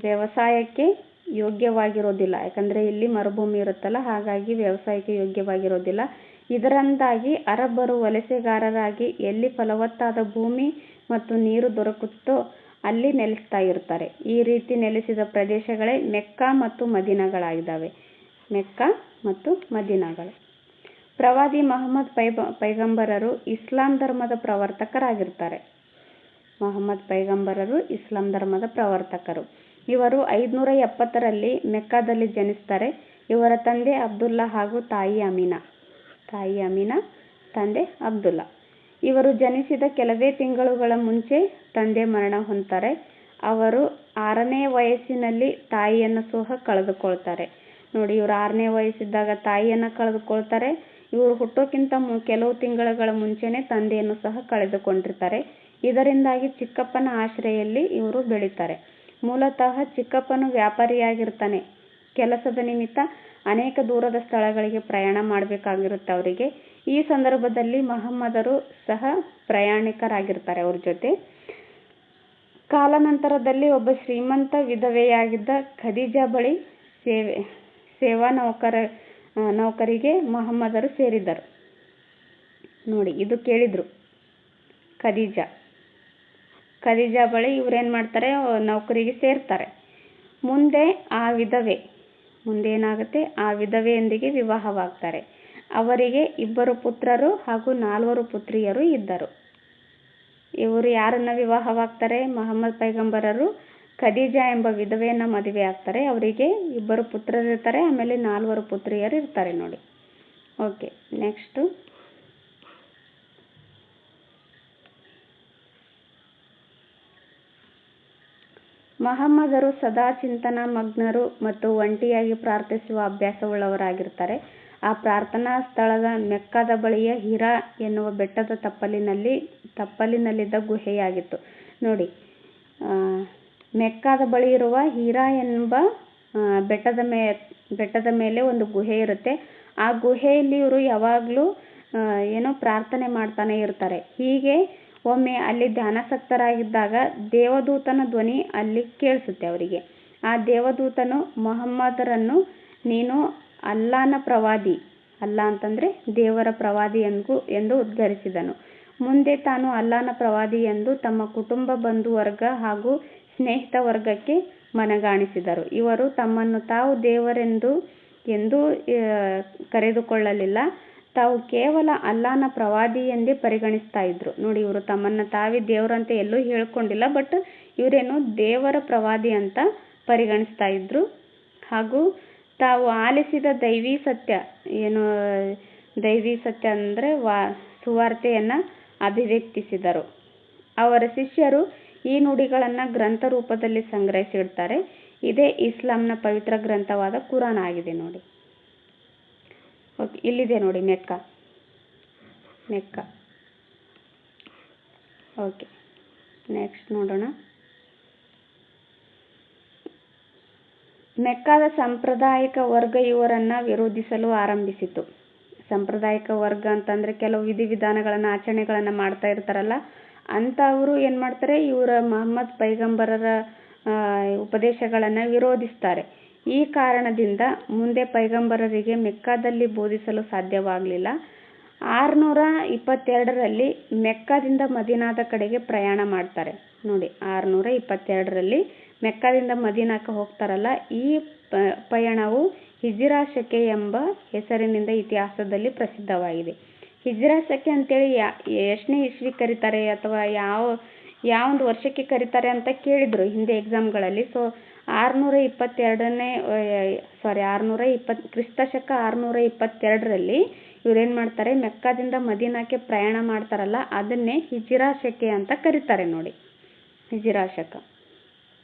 ವ್ಯವಸಾಯಕ್ಕೆ ಯೋಗ್ಯವಾಗಿರೋದಿಲ್ಲ. ಯಾಕಂದರೆ ಇಲ್ಲಿ ಮರುಭೂಮಿ ಇರುತ್ತಲ್ಲ, ಹಾಗಾಗಿ ವ್ಯವಸಾಯಕ್ಕೆ ಯೋಗ್ಯವಾಗಿರೋದಿಲ್ಲ. ಇದರಿಂದಾಗಿ ಅರಬ್ಬರು ವಲಸೆಗಾರರಾಗಿ ಎಲ್ಲಿ ಫಲವತ್ತಾದ ಭೂಮಿ ಮತ್ತು ನೀರು ದೊರಕುತ್ತೋ ಅಲ್ಲಿ ನೆಲೆಸ್ತಾ ಇರ್ತಾರೆ. ಈ ರೀತಿ ನೆಲೆಸಿದ ಪ್ರದೇಶಗಳೇ ಮೆಕ್ಕಾ ಮತ್ತು ಮದೀನಾಗಳಾಗಿದ್ದಾವೆ. ಮೆಕ್ಕಾ ಮತ್ತು ಮದೀನಾಗಳು. ಪ್ರವಾದಿ ಮಹಮ್ಮದ್ ಪೈಗಂಬರರು ಇಸ್ಲಾಂ ಧರ್ಮದ ಪ್ರವರ್ತಕರಾಗಿರ್ತಾರೆ. ಮಹಮ್ಮದ್ ಪೈಗಂಬರರು ಇಸ್ಲಾಂ ಧರ್ಮದ ಪ್ರವರ್ತಕರು. ಇವರು 570ರಲ್ಲಿ ಮೆಕ್ಕಾದಲ್ಲಿ ಜನಿಸ್ತಾರೆ. ಇವರ ತಂದೆ ಅಬ್ದುಲ್ಲಾ ಹಾಗೂ ತಾಯಿ ಅಮೀನಾ, ತಂದೆ ಅಬ್ದುಲ್ಲಾ. ಇವರು ಜನಿಸಿದ ಕೆಲವೇ ತಿಂಗಳುಗಳ ಮುಂಚೆ ತಂದೆ ಮರಣ ಹೊಂದ್ತಾರೆ. ಅವರು 6ನೇ ವಯಸ್ಸಿನಲ್ಲಿ ತಾಯಿಯನ್ನು ಸಹ ಕಳೆದುಕೊಳ್ತಾರೆ. ನೋಡಿ, ಇವರು 6ನೇ ವಯಸ್ಸಿದ್ದಾಗ ತಾಯಿಯನ್ನು ಕಳೆದುಕೊಳ್ತಾರೆ. ಇವರು ಹುಟ್ಟೋಕ್ಕಿಂತ ಕೆಲವು ತಿಂಗಳುಗಳ ಮುಂಚೆನೆ ತಂದೆಯನ್ನು ಸಹ ಕಳೆದುಕೊಂಡಿರ್ತಾರೆ. ಇದರಿಂದಾಗಿ ಚಿಕ್ಕಪ್ಪನ ಆಶ್ರಯಲ್ಲಿ ಇವರು ಬೆಳೀತಾರೆ. ಮೂಲತಃ ಚಿಕ್ಕಪ್ಪನು ವ್ಯಾಪಾರಿಯಾಗಿರ್ತಾನೆ. ಕೆಲಸದ ನಿಮಿತ್ತ ಅನೇಕ ದೂರದ ಸ್ಥಳಗಳಿಗೆ ಪ್ರಯಾಣ ಮಾಡಬೇಕಾಗಿರುತ್ತೆ ಅವರಿಗೆ. ಈ ಸಂದರ್ಭದಲ್ಲಿ ಮಹಮ್ಮದರು ಸಹ ಪ್ರಯಾಣಿಕರಾಗಿರ್ತಾರೆ ಅವ್ರ ಜೊತೆ. ಕಾಲಾನಂತರದಲ್ಲಿ ಒಬ್ಬ ಶ್ರೀಮಂತ ವಿಧವೆಯಾಗಿದ್ದ ಖದೀಜಾ ಬಳಿ ಸೇವಾ ನೌಕರಿಗೆ ಮಹಮ್ಮದರು ಸೇರಿದರು. ನೋಡಿ, ಇದು ಕೇಳಿದ್ರು. ಖದೀಜಾ ಬಳಿ ಇವ್ರೇನು ಮಾಡ್ತಾರೆ, ನೌಕರಿಗೆ ಸೇರ್ತಾರೆ. ಮುಂದೆ ಏನಾಗುತ್ತೆ, ಆ ವಿಧವೆಯೊಂದಿಗೆ ವಿವಾಹವಾಗ್ತಾರೆ. ಅವರಿಗೆ 2 ಪುತ್ರರು ಹಾಗೂ 4 ಪುತ್ರಿಯರು ಇದ್ದರು. ಇವರು ಯಾರನ್ನ ವಿವಾಹವಾಗ್ತಾರೆ? ಮಹಮ್ಮದ್ ಪೈಗಂಬರರು ಖದೀಜಾ ಎಂಬ ವಿಧವೆಯನ್ನ ಮದುವೆ ಆಗ್ತಾರೆ. ಅವರಿಗೆ 2 ಪುತ್ರರಿರ್ತಾರೆ, ಆಮೇಲೆ 4 ಪುತ್ರಿಯರು ಇರ್ತಾರೆ. ನೋಡಿ. Okay, next. ಮಹಮ್ಮದರು ಸದಾ ಚಿಂತನಾ ಮಗ್ನರು ಮತ್ತು ಒಂಟಿಯಾಗಿ ಪ್ರಾರ್ಥಿಸುವ ಅಭ್ಯಾಸವುಳ್ಳವರಾಗಿರ್ತಾರೆ. ಆ ಪ್ರಾರ್ಥನಾ ಸ್ಥಳದ ಮೆಕ್ಕಾದ ಬಳಿಯ ಹಿರಾ ಎನ್ನುವ ಬೆಟ್ಟದ ತಪ್ಪಲಿನಲ್ಲಿದ್ದ ಗುಹೆಯಾಗಿತ್ತು. ನೋಡಿ, ಮೆಕ್ಕಾದ ಬಳಿ ಇರುವ ಹಿರಾ ಎಂಬ ಬೆಟ್ಟದ ಮೇಲೆ ಒಂದು ಗುಹೆ ಇರುತ್ತೆ. ಆ ಗುಹೆಯಲ್ಲಿ ಇವರು ಯಾವಾಗಲೂ ಪ್ರಾರ್ಥನೆ ಮಾಡ್ತಾನೆ ಇರ್ತಾರೆ. ಹೀಗೆ ಒಮ್ಮೆ ಅಲ್ಲಿ ಧ್ಯಾನಾಸಕ್ತರಾಗಿದ್ದಾಗ ದೇವದೂತನ ಧ್ವನಿ ಅಲ್ಲಿ ಕೇಳಿಸುತ್ತೆ ಅವರಿಗೆ. ಆ ದೇವದೂತನು ಮೊಹಮ್ಮದರನ್ನು ನೀನು ಅಲ್ಲಾಹನ ಪ್ರವಾದಿ, ಅಲ್ಲಾ ಅಂತಂದರೆ ದೇವರ ಪ್ರವಾದಿ ಎಂದು ಉದ್ಗರಿಸಿದನು. ಮುಂದೆ ತಾನು ಅಲ್ಲಾಹನ ಪ್ರವಾದಿ ಎಂದು ತಮ್ಮ ಕುಟುಂಬ ಬಂಧುವರ್ಗ ಹಾಗೂ ಸ್ನೇಹಿತ ವರ್ಗಕ್ಕೆ ಮನಗಾಣಿಸಿದರು. ಇವರು ತಮ್ಮನ್ನು ತಾವು ದೇವರೆಂದು ಎಂದೂ ಕರೆದುಕೊಳ್ಳಲಿಲ್ಲ. ತಾವು ಕೇವಲ ಅಲ್ಲಾಹನ ಪ್ರವಾದಿ ಎಂದೇ ಪರಿಗಣಿಸ್ತಾ ಇದ್ರು. ನೋಡಿ, ಇವರು ತಮ್ಮನ್ನು ತಾವೇ ದೇವರಂತ ಎಲ್ಲೂ ಹೇಳ್ಕೊಂಡಿಲ್ಲ, ಬಟ್ ಇವರೇನು ದೇವರ ಪ್ರವಾದಿ ಅಂತ ಪರಿಗಣಿಸ್ತಾ ಇದ್ರು. ಹಾಗೂ ತಾವು ಆಲಿಸಿದ ದೈವಿ ಸತ್ಯ ಅಂದರೆ ಸುವಾರ್ತೆಯನ್ನು ಅಭಿವ್ಯಕ್ತಿಸಿದರು. ಅವರ ಶಿಷ್ಯರು ಈ ನುಡಿಗಳನ್ನು ಗ್ರಂಥ ರೂಪದಲ್ಲಿ ಸಂಗ್ರಹಿಸಿಡ್ತಾರೆ. ಇದೇ ಇಸ್ಲಾಂನ ಪವಿತ್ರ ಗ್ರಂಥವಾದ ಕುರಾನ್ ಆಗಿದೆ. ನೋಡಿ, ಓಕೆ, ಇಲ್ಲಿದೆ ನೋಡಿ ಮೆಕ್ಕಾ. ಓಕೆ, ನೆಕ್ಸ್ಟ್ ನೋಡೋಣ. ಮೆಕ್ಕಾದ ಸಾಂಪ್ರದಾಯಿಕ ವರ್ಗ ಇವರನ್ನು ವಿರೋಧಿಸಲು ಆರಂಭಿಸಿತು. ಸಾಂಪ್ರದಾಯಿಕ ವರ್ಗ ಅಂತಂದರೆ ಕೆಲವು ವಿಧಿವಿಧಾನಗಳನ್ನು ಆಚರಣೆಗಳನ್ನು ಮಾಡ್ತಾ ಇರ್ತಾರಲ್ಲ ಅಂಥವರು ಏನು ಮಾಡ್ತಾರೆ, ಇವರ ಮೊಹಮ್ಮದ್ ಪೈಗಂಬರರ ಉಪದೇಶಗಳನ್ನು ವಿರೋಧಿಸ್ತಾರೆ. ಈ ಕಾರಣದಿಂದ ಮುಂದೆ ಪೈಗಂಬರರಿಗೆ ಮೆಕ್ಕಾದಲ್ಲಿ ಬೋಧಿಸಲು ಸಾಧ್ಯವಾಗಲಿಲ್ಲ. 622ರಲ್ಲಿ ಮೆಕ್ಕಾದಿಂದ ಮದೀನಾದ ಕಡೆಗೆ ಪ್ರಯಾಣ ಮಾಡ್ತಾರೆ. ನೋಡಿ, 622ರಲ್ಲಿ ಮೆಕ್ಕಾದಿಂದ ಮದೀನಾಕ್ಕೆ ಹೋಗ್ತಾರಲ್ಲ, ಈ ಪಯಣವು ಹಿಜ್ರಾ ಶಕೆ ಎಂಬ ಹೆಸರಿನಿಂದ ಇತಿಹಾಸದಲ್ಲಿ ಪ್ರಸಿದ್ಧವಾಗಿದೆ. ಹಿಜ್ರಾ ಶಕೆ ಅಂತೇಳಿ ಎಷ್ಟನೇ ಇಸ್ವಿ ಕರೀತಾರೆ ಅಥವಾ ಯಾವೊಂದು ವರ್ಷಕ್ಕೆ ಕರೀತಾರೆ ಅಂತ ಕೇಳಿದರು ಹಿಂದೆ ಎಕ್ಸಾಮ್ಗಳಲ್ಲಿ. ಸೊ 622ರಲ್ಲಿ ಇವ್ರೇನು ಮಾಡ್ತಾರೆ, ಮೆಕ್ಕಾದಿಂದ ಮದೀನಾಕ್ಕೆ ಪ್ರಯಾಣ ಮಾಡ್ತಾರಲ್ಲ ಅದನ್ನೇ ಹಿಜ್ರಾ ಶಕೆ ಅಂತ ಕರೀತಾರೆ. ನೋಡಿ, ಹಿಜ್ರಾ ಶಕ.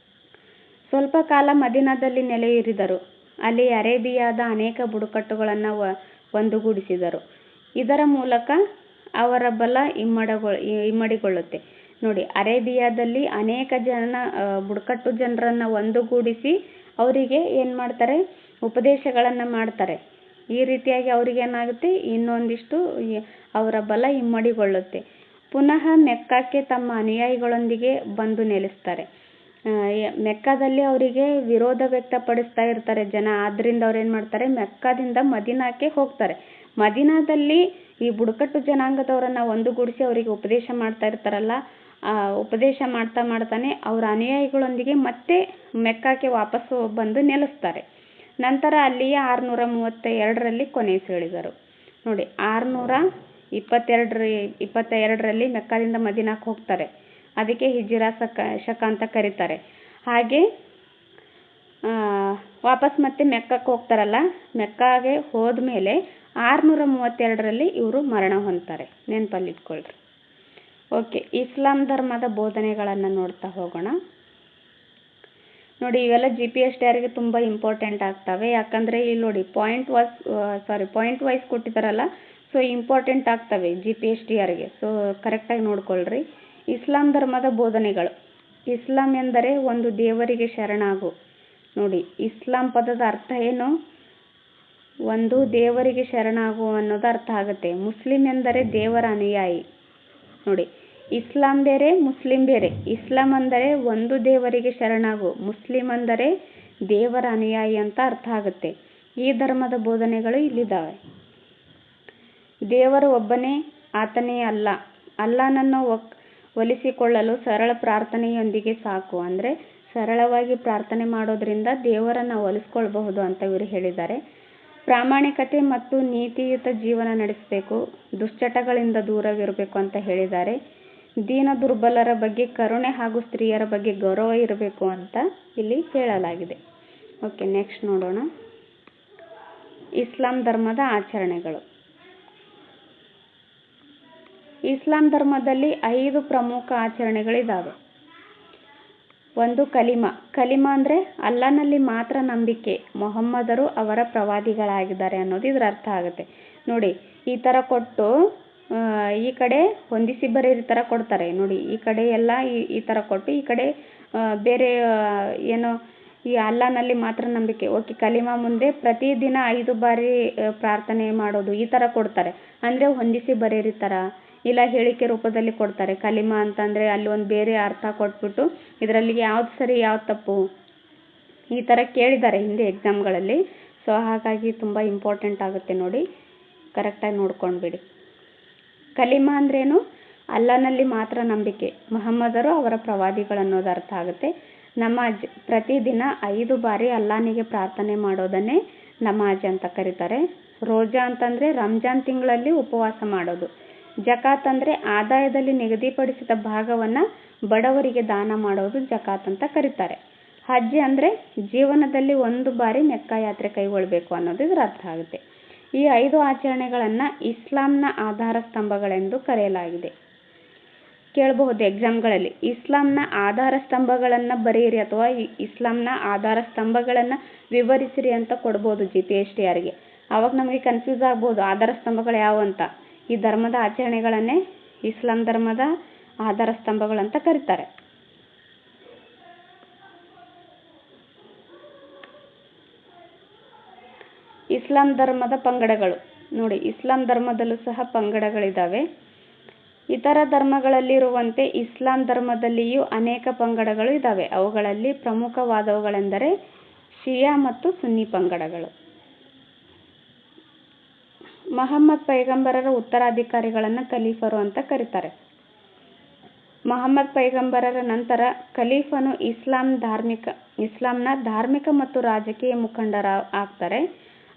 ಸ್ವಲ್ಪ ಕಾಲ ಮದೀನಾದಲ್ಲಿ ನೆಲೆಯೂರಿದರು. ಅಲ್ಲಿ ಅರೇಬಿಯಾದ ಅನೇಕ ಬುಡಕಟ್ಟುಗಳನ್ನು ಒಂದುಗೂಡಿಸಿದರು. ಇದರ ಮೂಲಕ ಅವರ ಬಲ ಇಮ್ಮಡಿಗೊಳ್ಳುತ್ತೆ. ನೋಡಿ, ಅರೇಬಿಯಾದಲ್ಲಿ ಅನೇಕ ಬುಡಕಟ್ಟು ಜನರನ್ನು ಒಂದುಗೂಡಿಸಿ ಅವರಿಗೆ ಏನು ಮಾಡ್ತಾರೆ, ಉಪದೇಶಗಳನ್ನು ಮಾಡ್ತಾರೆ. ಈ ರೀತಿಯಾಗಿ ಅವ್ರಿಗೆ ಏನಾಗುತ್ತೆ, ಇನ್ನೊಂದಿಷ್ಟು ಅವರ ಬಲ ಇಮ್ಮಡಿಗೊಳ್ಳುತ್ತೆ. ಪುನಃ ಮೆಕ್ಕಾಕ್ಕೆ ತಮ್ಮ ಅನುಯಾಯಿಗಳೊಂದಿಗೆ ಬಂದು ನೆಲೆಸ್ತಾರೆ. ಮೆಕ್ಕಾದಲ್ಲಿ ಅವರಿಗೆ ವಿರೋಧ ವ್ಯಕ್ತಪಡಿಸ್ತಾ ಇರ್ತಾರೆ ಜನ. ಆದ್ದರಿಂದ ಅವ್ರು ಏನು ಮಾಡ್ತಾರೆ, ಮೆಕ್ಕಾದಿಂದ ಮದೀನಾಕ್ಕೆ ಹೋಗ್ತಾರೆ. ಮದೀನಾದಲ್ಲಿ ಈ ಬುಡಕಟ್ಟು ಜನಾಂಗದವರನ್ನು ಒಂದುಗೂಡಿಸಿ ಅವರಿಗೆ ಉಪದೇಶ ಮಾಡ್ತಾ ಇರ್ತಾರಲ್ಲ, ಉಪದೇಶ ಮಾಡ್ತಾನೆ ಅವರ ಅನುಯಾಯಿಗಳೊಂದಿಗೆ ಮತ್ತೆ ಮೆಕ್ಕಾಕ್ಕೆ ವಾಪಸ್ಸು ಬಂದು ನೆಲೆಸ್ತಾರೆ. ನಂತರ ಅಲ್ಲಿಯೇ 632ರಲ್ಲಿ ಕೊನೆಯುಸಿಳಿದರು. ನೋಡಿ, 622ರಲ್ಲಿ ಮೆಕ್ಕಾದಿಂದ ಮದೀನಾಕ್ಕೆ ಹೋಗ್ತಾರೆ. ಅದಕ್ಕೆ ಹಿಜ್ರಾ ಶಕ ಅಂತ ಕರೀತಾರೆ. ಹಾಗೆ ವಾಪಸ್ ಮತ್ತೆ ಮೆಕ್ಕಕ್ಕೆ ಹೋಗ್ತಾರಲ್ಲ, ಮೆಕ್ಕಾಗೆ ಹೋದ್ಮೇಲೆ 632ರಲ್ಲಿ ಇವರು ಮರಣ ಹೊಂದ್ತಾರೆ. ನೆನಪಲ್ಲಿಟ್ಕೊಳ್ರಿ. ಓಕೆ, ಇಸ್ಲಾಂ ಧರ್ಮದ ಬೋಧನೆಗಳನ್ನು ನೋಡ್ತಾ ಹೋಗೋಣ. ನೋಡಿ, ಇವೆಲ್ಲ GPSTRಗೆ ತುಂಬ ಇಂಪಾರ್ಟೆಂಟ್ ಆಗ್ತವೆ. ಯಾಕಂದರೆ ಇಲ್ಲಿ ನೋಡಿ ಪಾಯಿಂಟ್ ವೈಸ್ ಕೊಟ್ಟಿದ್ದಾರಲ್ಲ, ಸೊ ಇಂಪಾರ್ಟೆಂಟ್ ಆಗ್ತವೆ GPSTRಗೆ. ಸೊ ಕರೆಕ್ಟಾಗಿ ನೋಡ್ಕೊಳ್ರಿ. ಇಸ್ಲಾಂ ಧರ್ಮದ ಬೋಧನೆಗಳು. ಇಸ್ಲಾಂ ಎಂದರೆ ಒಂದು ದೇವರಿಗೆ ಶರಣಾಗು. ನೋಡಿ, ಇಸ್ಲಾಂ ಪದದ ಅರ್ಥ ಏನು? ಒಂದು ದೇವರಿಗೆ ಶರಣಾಗು ಅನ್ನೋದು ಅರ್ಥ ಆಗುತ್ತೆ. ಮುಸ್ಲಿಂ ಎಂದರೆ ದೇವರ ಅನುಯಾಯಿ. ನೋಡಿ, ಇಸ್ಲಾಂ ಬೇರೆ, ಮುಸ್ಲಿಂ ಬೇರೆ. ಇಸ್ಲಾಂ ಅಂದರೆ ಒಂದು ದೇವರಿಗೆ ಶರಣಾಗು, ಮುಸ್ಲಿಂ ಅಂದರೆ ದೇವರ ಅನುಯಾಯಿ ಅಂತ ಅರ್ಥ ಆಗುತ್ತೆ. ಈ ಧರ್ಮದ ಬೋಧನೆಗಳು ಇಲ್ಲಿದ್ದಾವೆ. ದೇವರು ಒಬ್ಬನೇ, ಆತನೇ ಅಲ್ಲ. ಅಲ್ಲಾಹನನ್ನು ಒಲಿಸಿಕೊಳ್ಳಲು ಸರಳ ಪ್ರಾರ್ಥನೆಯೊಂದಿಗೆ ಸಾಕು. ಅಂದರೆ ಸರಳವಾಗಿ ಪ್ರಾರ್ಥನೆ ಮಾಡೋದ್ರಿಂದ ದೇವರನ್ನು ಒಲಿಸ್ಕೊಳ್ಬಹುದು ಅಂತ ಇವರು ಹೇಳಿದ್ದಾರೆ. ಪ್ರಾಮಾಣಿಕತೆ ಮತ್ತು ನೀತಿಯುತ ಜೀವನ ನಡೆಸಬೇಕು, ದುಶ್ಚಟಗಳಿಂದ ದೂರವಿರಬೇಕು ಅಂತ ಹೇಳಿದ್ದಾರೆ. ದೀನ ದುರ್ಬಲರ ಬಗ್ಗೆ ಕರುಣೆ ಹಾಗೂ ಸ್ತ್ರೀಯರ ಬಗ್ಗೆ ಗೌರವ ಇರಬೇಕು ಅಂತ ಇಲ್ಲಿ ಹೇಳಲಾಗಿದೆ. ಓಕೆ, ನೆಕ್ಸ್ಟ್ ನೋಡೋಣ. ಇಸ್ಲಾಂ ಧರ್ಮದ ಆಚರಣೆಗಳು. ಇಸ್ಲಾಂ ಧರ್ಮದಲ್ಲಿ 5 ಪ್ರಮುಖ ಆಚರಣೆಗಳಿದ್ದಾವೆ. ಒಂದು ಕಲಿಮಾ. ಕಲಿಮಾ ಅಂದರೆ ಅಲ್ಲಾನಲ್ಲಿ ಮಾತ್ರ ನಂಬಿಕೆ, ಮೊಹಮ್ಮದರು ಅವರ ಪ್ರವಾದಿಗಳಾಗಿದ್ದಾರೆ ಅನ್ನೋದು ಇದರ ಅರ್ಥ ಆಗುತ್ತೆ. ನೋಡಿ, ಈ ಥರ ಕೊಟ್ಟು ಈ ಕಡೆ ಹೊಂದಿಸಿ ಬರೀರಿ ಥರ ಕೊಡ್ತಾರೆ. ನೋಡಿ, ಈ ಕಡೆ ಎಲ್ಲ ಈ ಥರ ಕೊಟ್ಟು ಈ ಕಡೆ ಬೇರೆ ಏನೋ ಈ ಅಲ್ಲಾನಲ್ಲಿ ಮಾತ್ರ ನಂಬಿಕೆ. ಓಕೆ, ಕಲಿಮಾ ಮುಂದೆ ಪ್ರತಿದಿನ 5 ಬಾರಿ ಪ್ರಾರ್ಥನೆ ಮಾಡೋದು ಈ ಥರ ಕೊಡ್ತಾರೆ. ಅಂದರೆ ಹೊಂದಿಸಿ ಬರೀರಿ ಥರ ಇಲ್ಲ ಹೇಳಿಕೆ ರೂಪದಲ್ಲಿ ಕೊಡ್ತಾರೆ. ಕಲಿಮಾ ಅಂತಂದರೆ ಅಲ್ಲಿ ಒಂದು ಬೇರೆ ಅರ್ಥ ಕೊಟ್ಬಿಟ್ಟು ಇದರಲ್ಲಿ ಯಾವ್ದು ಸರಿ ಯಾವ್ದು ತಪ್ಪು ಈ ಥರ ಕೇಳಿದ್ದಾರೆ ಹಿಂದೆ ಎಕ್ಸಾಮ್ಗಳಲ್ಲಿ. ಸೊ ಹಾಗಾಗಿ ತುಂಬ ಇಂಪಾರ್ಟೆಂಟ್ ಆಗುತ್ತೆ. ನೋಡಿ, ಕರೆಕ್ಟಾಗಿ ನೋಡ್ಕೊಂಡ್ಬಿಡಿ. ಕಲಿಮಾ ಅಂದ್ರೇನು? ಅಲ್ಲಾನಲ್ಲಿ ಮಾತ್ರ ನಂಬಿಕೆ, ಮೊಹಮ್ಮದರು ಅವರ ಪ್ರವಾದಿಗಳು ಅನ್ನೋದು ಅರ್ಥ ಆಗುತ್ತೆ. ನಮಾಜ್, ಪ್ರತಿದಿನ 5 ಬಾರಿ ಅಲ್ಲಾನಿಗೆ ಪ್ರಾರ್ಥನೆ ಮಾಡೋದನ್ನೇ ನಮಾಜ್ ಅಂತ ಕರೀತಾರೆ. ರೋಜಾ ಅಂತಂದರೆ ರಂಜಾನ್ ತಿಂಗಳಲ್ಲಿ ಉಪವಾಸ ಮಾಡೋದು. ಜಕಾತ್ ಅಂದರೆ ಆದಾಯದಲ್ಲಿ ನಿಗದಿಪಡಿಸಿದ ಭಾಗವನ್ನು ಬಡವರಿಗೆ ದಾನ ಮಾಡೋದು ಜಕಾತ್ ಅಂತ ಕರೀತಾರೆ. ಹಜ್ ಅಂದರೆ ಜೀವನದಲ್ಲಿ 1 ಬಾರಿ ಮೆಕ್ಕಾ ಯಾತ್ರೆ ಕೈಗೊಳ್ಳಬೇಕು ಅನ್ನೋದು ಇದರ ಅರ್ಥ ಆಗುತ್ತೆ. ಈ 5 ಆಚರಣೆಗಳನ್ನು ಇಸ್ಲಾಂನ ಆಧಾರ ಸ್ತಂಭಗಳೆಂದು ಕರೆಯಲಾಗಿದೆ. ಕೇಳಬಹುದು ಎಕ್ಸಾಮ್ಗಳಲ್ಲಿ, ಇಸ್ಲಾಂನ ಆಧಾರ ಸ್ತಂಭಗಳನ್ನು ಬರೆಯಿರಿ ಅಥವಾ ಇಸ್ಲಾಂನ ಆಧಾರ ಸ್ತಂಭಗಳನ್ನು ವಿವರಿಸಿರಿ ಅಂತ ಕೊಡ್ಬೋದು GPSTRಗೆ. ಆವಾಗ ನಮಗೆ ಕನ್ಫ್ಯೂಸ್ ಆಗ್ಬೋದು ಆಧಾರ ಸ್ತಂಭಗಳು ಯಾವ ಅಂತ. ಈ ಧರ್ಮದ ಆಚರಣೆಗಳನ್ನೇ ಇಸ್ಲಾಂ ಧರ್ಮದ ಆಧಾರ ಸ್ತಂಭಗಳಂತ ಕರೀತಾರೆ. ಇಸ್ಲಾಂ ಧರ್ಮದ ಪಂಗಡಗಳು. ನೋಡಿ, ಇಸ್ಲಾಂ ಧರ್ಮದಲ್ಲೂ ಸಹ ಪಂಗಡಗಳಿದ್ದಾವೆ. ಇತರ ಧರ್ಮಗಳಲ್ಲಿರುವಂತೆ ಇಸ್ಲಾಂ ಧರ್ಮದಲ್ಲಿಯೂ ಅನೇಕ ಪಂಗಡಗಳು ಇದ್ದಾವೆ. ಅವುಗಳಲ್ಲಿ ಪ್ರಮುಖವಾದವುಗಳೆಂದರೆ ಶಿಯಾ ಮತ್ತು ಸುನ್ನಿ ಪಂಗಡಗಳು. ಮಹಮ್ಮದ್ ಪೈಗಂಬರರ ಉತ್ತರಾಧಿಕಾರಿಗಳನ್ನು ಖಲೀಫರು ಅಂತ ಕರೀತಾರೆ. ಮಹಮ್ಮದ್ ಪೈಗಂಬರರ ನಂತರ ಖಲೀಫನು ಇಸ್ಲಾಂನ ಧಾರ್ಮಿಕ ಮತ್ತು ರಾಜಕೀಯ ಮುಖಂಡರ ಆಗ್ತಾರೆ.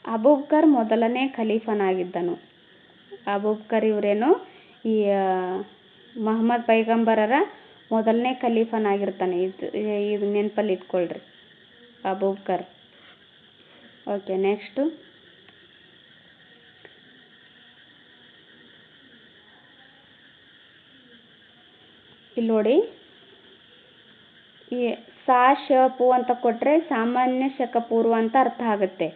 ಅಬೂಬಕರ್ ಮೊದಲನೇ ಖಲೀಫನಾಗಿದ್ದನು. ಅಬೂಬಕರ್ ಇವರೇನು ಈ ಮಹಮ್ಮದ್ ಪೈಗಂಬರರ ಮೊದಲನೇ ಖಲೀಫನಾಗಿರ್ತಾನೆ. ಇದು ನೆನಪಲ್ಲಿ ಇಟ್ಕೊಳ್ರಿ, ಅಬೂಬಕರ್. ಓಕೆ, ನೆಕ್ಸ್ಟು ಇಲ್ಲಿ ನೋಡಿ, ಈ ಸಾ ಶ ಪು ಅಂತ ಕೊಟ್ಟರೆ ಸಾಮಾನ್ಯ ಶಕ ಪೂರ್ವ ಅಂತ ಅರ್ಥ ಆಗುತ್ತೆ.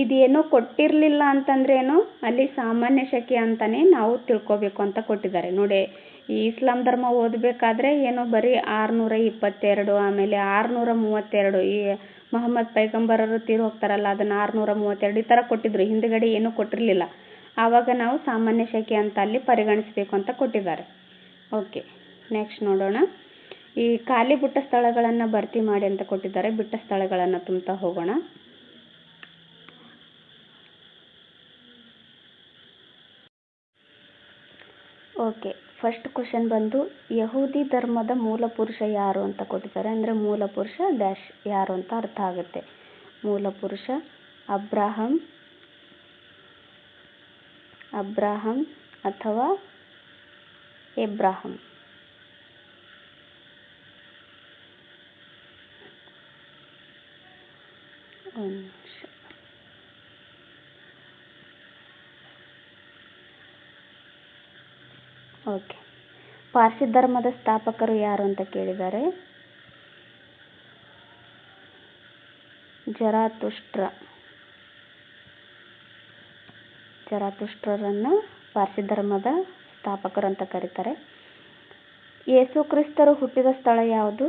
ಇದೇನೋ ಕೊಟ್ಟಿರಲಿಲ್ಲ ಅಂತಂದ್ರೆ ಏನು, ಅಲ್ಲಿ ಸಾಮಾನ್ಯ ಶಕೆ ಅಂತಾನೆ ನಾವು ತಿಳ್ಕೊಬೇಕು ಅಂತ ಕೊಟ್ಟಿದ್ದಾರೆ. ನೋಡಿ, ಈ ಇಸ್ಲಾಂ ಧರ್ಮ ಓದಬೇಕಾದ್ರೆ ಏನೋ ಬರೀ 622, ಆಮೇಲೆ 632, ಈ ಮಹಮ್ಮದ್ ಪೈಗಂಬರರು ತೀರ್ ಹೋಗ್ತಾರಲ್ಲ ಅದನ್ನು 632 ಈ ಥರ ಕೊಟ್ಟಿದ್ರು. ಹಿಂದ್ಗಡೆ ಏನೂ ಕೊಟ್ಟಿರಲಿಲ್ಲ. ಆವಾಗ ನಾವು ಸಾಮಾನ್ಯ ಶಕೆ ಅಂತ ಅಲ್ಲಿ ಪರಿಗಣಿಸಬೇಕು ಅಂತ ಕೊಟ್ಟಿದ್ದಾರೆ. ಓಕೆ, ನೆಕ್ಸ್ಟ್ ನೋಡೋಣ. ಈ ಖಾಲಿ ಬಿಟ್ಟ ಸ್ಥಳಗಳನ್ನು ಭರ್ತಿ ಮಾಡಿ ಅಂತ ಕೊಟ್ಟಿದ್ದಾರೆ. ಬಿಟ್ಟ ಸ್ಥಳಗಳನ್ನು ತುಂಬ್ತಾ ಹೋಗೋಣ. ಓಕೆ, ಫಸ್ಟ್ ಕ್ವಶನ್ ಬಂದು ಯಹೂದಿ ಧರ್ಮದ ಮೂಲ ಪುರುಷ ಯಾರು ಅಂತ ಕೊಟ್ಟಿದ್ದಾರೆ. ಅಂದರೆ ಮೂಲ ಪುರುಷ ಡ್ಯಾಶ್ ಯಾರು ಅಂತ ಅರ್ಥ ಆಗುತ್ತೆ. ಮೂಲ ಪುರುಷ ಅಬ್ರಾಹಂ ಅಥವಾ ಎಬ್ರಾಹಂ. ಓಕೆ, ಪಾರ್ಸಿ ಧರ್ಮದ ಸ್ಥಾಪಕರು ಯಾರು ಅಂತ ಕೇಳಿದ್ದಾರೆ. ಜರಾತುಷ್ಟ್ರರನ್ನು ಪಾರ್ಸಿ ಧರ್ಮದ ಸ್ಥಾಪಕರು ಅಂತ ಕರೀತಾರೆ. ಯೇಸು ಕ್ರಿಸ್ತರು ಹುಟ್ಟಿದ ಸ್ಥಳ ಯಾವುದು?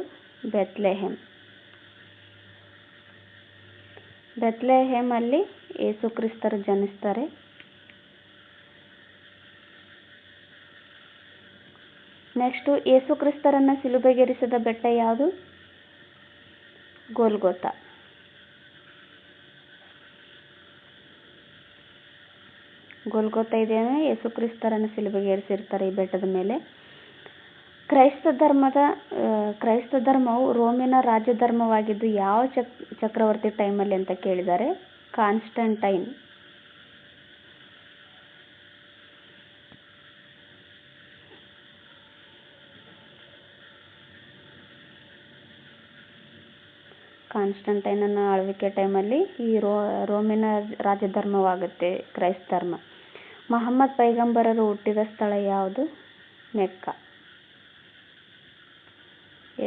ಬೆತ್ಲೆಹೇಮ್ ಅಲ್ಲಿ ಯೇಸು ಕ್ರಿಸ್ತರು ಜನಿಸ್ತಾರೆ. ನೆಕ್ಸ್ಟು, ಯೇಸು ಕ್ರಿಸ್ತರನ್ನು ಸಿಲುಬೆಗೇರಿಸಿದ ಬೆಟ್ಟ ಯಾವುದು? ಗೋಲ್ಗೊಥಾ. ಇದೆಯೋ ಯೇಸು ಕ್ರಿಸ್ತರನ್ನು ಸಿಲುಬೆಗೇರಿಸಿರ್ತಾರೆ ಈ ಬೆಟ್ಟದ ಮೇಲೆ. ಕ್ರೈಸ್ತ ಧರ್ಮವು ರೋಮಿನ ರಾಜ್ಯ ಧರ್ಮವಾಗಿದ್ದು ಯಾವ ಚಕ್ರವರ್ತಿ ಟೈಮಲ್ಲಿ ಅಂತ ಕೇಳಿದ್ದಾರೆ. ಕಾನ್ಸ್ಟಂಟೈನ್. ಕಾನ್ಸ್ಟಂಟೈನನ ಆಳ್ವಿಕೆ ಟೈಮಲ್ಲಿ ಈ ರೋಮಿನ ರಾಜ್ಯ ಧರ್ಮವಾಗುತ್ತೆ ಕ್ರೈಸ್ತ ಧರ್ಮ. ಮಹಮ್ಮದ್ ಪೈಗಂಬರರು ಹುಟ್ಟಿದ ಸ್ಥಳ ಯಾವುದು? ಮೆಕ್ಕಾ.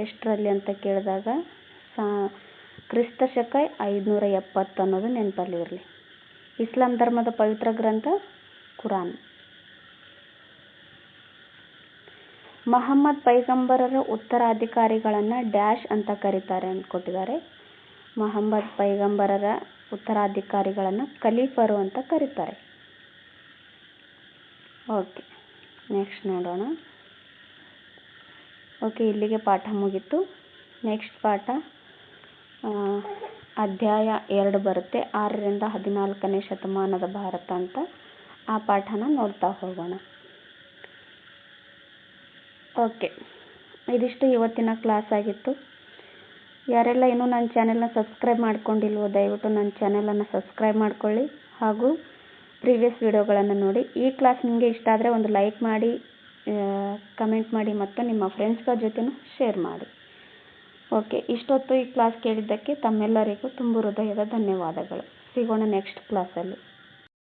ಎಷ್ಟರಲ್ಲಿ ಅಂತ ಕೇಳಿದಾಗ ಕ್ರಿಸ್ತ ಶಕ 570 ಅನ್ನೋದು ನೆನಪಲ್ಲಿ ಇರಲಿ. ಇಸ್ಲಾಂ ಧರ್ಮದ ಪವಿತ್ರ ಗ್ರಂಥ ಕುರಾನ್. ಮಹಮ್ಮದ್ ಪೈಗಂಬರರ ಉತ್ತರಾಧಿಕಾರಿಗಳನ್ನು ಡ್ಯಾಶ್ ಅಂತ ಕರೀತಾರೆ ಅಂತ ಕೊಟ್ಟಿದ್ದಾರೆ. ಮಹಮ್ಮದ್ ಪೈಗಂಬರರ ಉತ್ತರಾಧಿಕಾರಿಗಳನ್ನು ಖಲೀಫರು ಅಂತ ಕರೀತಾರೆ. ಓಕೆ, ನೆಕ್ಸ್ಟ್ ನೋಡೋಣ. ಓಕೆ, ಇಲ್ಲಿಗೆ ಪಾಠ ಮುಗೀತು. ನೆಕ್ಸ್ಟ್ ಪಾಠ ಅಧ್ಯಾಯ 2 ಬರುತ್ತೆ. 6ರಿಂದ 14ನೇ ಶತಮಾನದ ಭಾರತ ಅಂತ. ಆ ಪಾಠನ ನೋಡ್ತಾ ಹೋಗೋಣ. ಓಕೆ, ಇದಿಷ್ಟು ಇವತ್ತಿನ ಕ್ಲಾಸ್ ಆಗಿತ್ತು. ಯಾರೆಲ್ಲ ಇನ್ನೂ ನನ್ನ ಚಾನೆಲ್ನ ಸಬ್ಸ್ಕ್ರೈಬ್ ಮಾಡ್ಕೊಂಡಿಲ್ವೋ ದಯವಿಟ್ಟು ನನ್ನ ಚಾನೆಲನ್ನು ಸಬ್ಸ್ಕ್ರೈಬ್ ಮಾಡ್ಕೊಳ್ಳಿ ಹಾಗೂ ಪ್ರೀವಿಯಸ್ ವಿಡಿಯೋಗಳನ್ನು ನೋಡಿ. ಈ ಕ್ಲಾಸ್ ನಿಮಗೆ ಇಷ್ಟ ಆದರೆ ಒಂದು ಲೈಕ್ ಮಾಡಿ, ಕಮೆಂಟ್ ಮಾಡಿ ಮತ್ತು ನಿಮ್ಮ ಫ್ರೆಂಡ್ಸ್ಗಳ ಜೊತೆನೂ ಶೇರ್ ಮಾಡಿ. ಓಕೆ, ಇಷ್ಟೊತ್ತು ಈ ಕ್ಲಾಸ್ ಕೇಳಿದ್ದಕ್ಕೆ ತಮ್ಮೆಲ್ಲರಿಗೂ ತುಂಬ ಹೃದಯದ ಧನ್ಯವಾದಗಳು. ಸಿಗೋಣ ನೆಕ್ಸ್ಟ್ ಕ್ಲಾಸಲ್ಲಿ.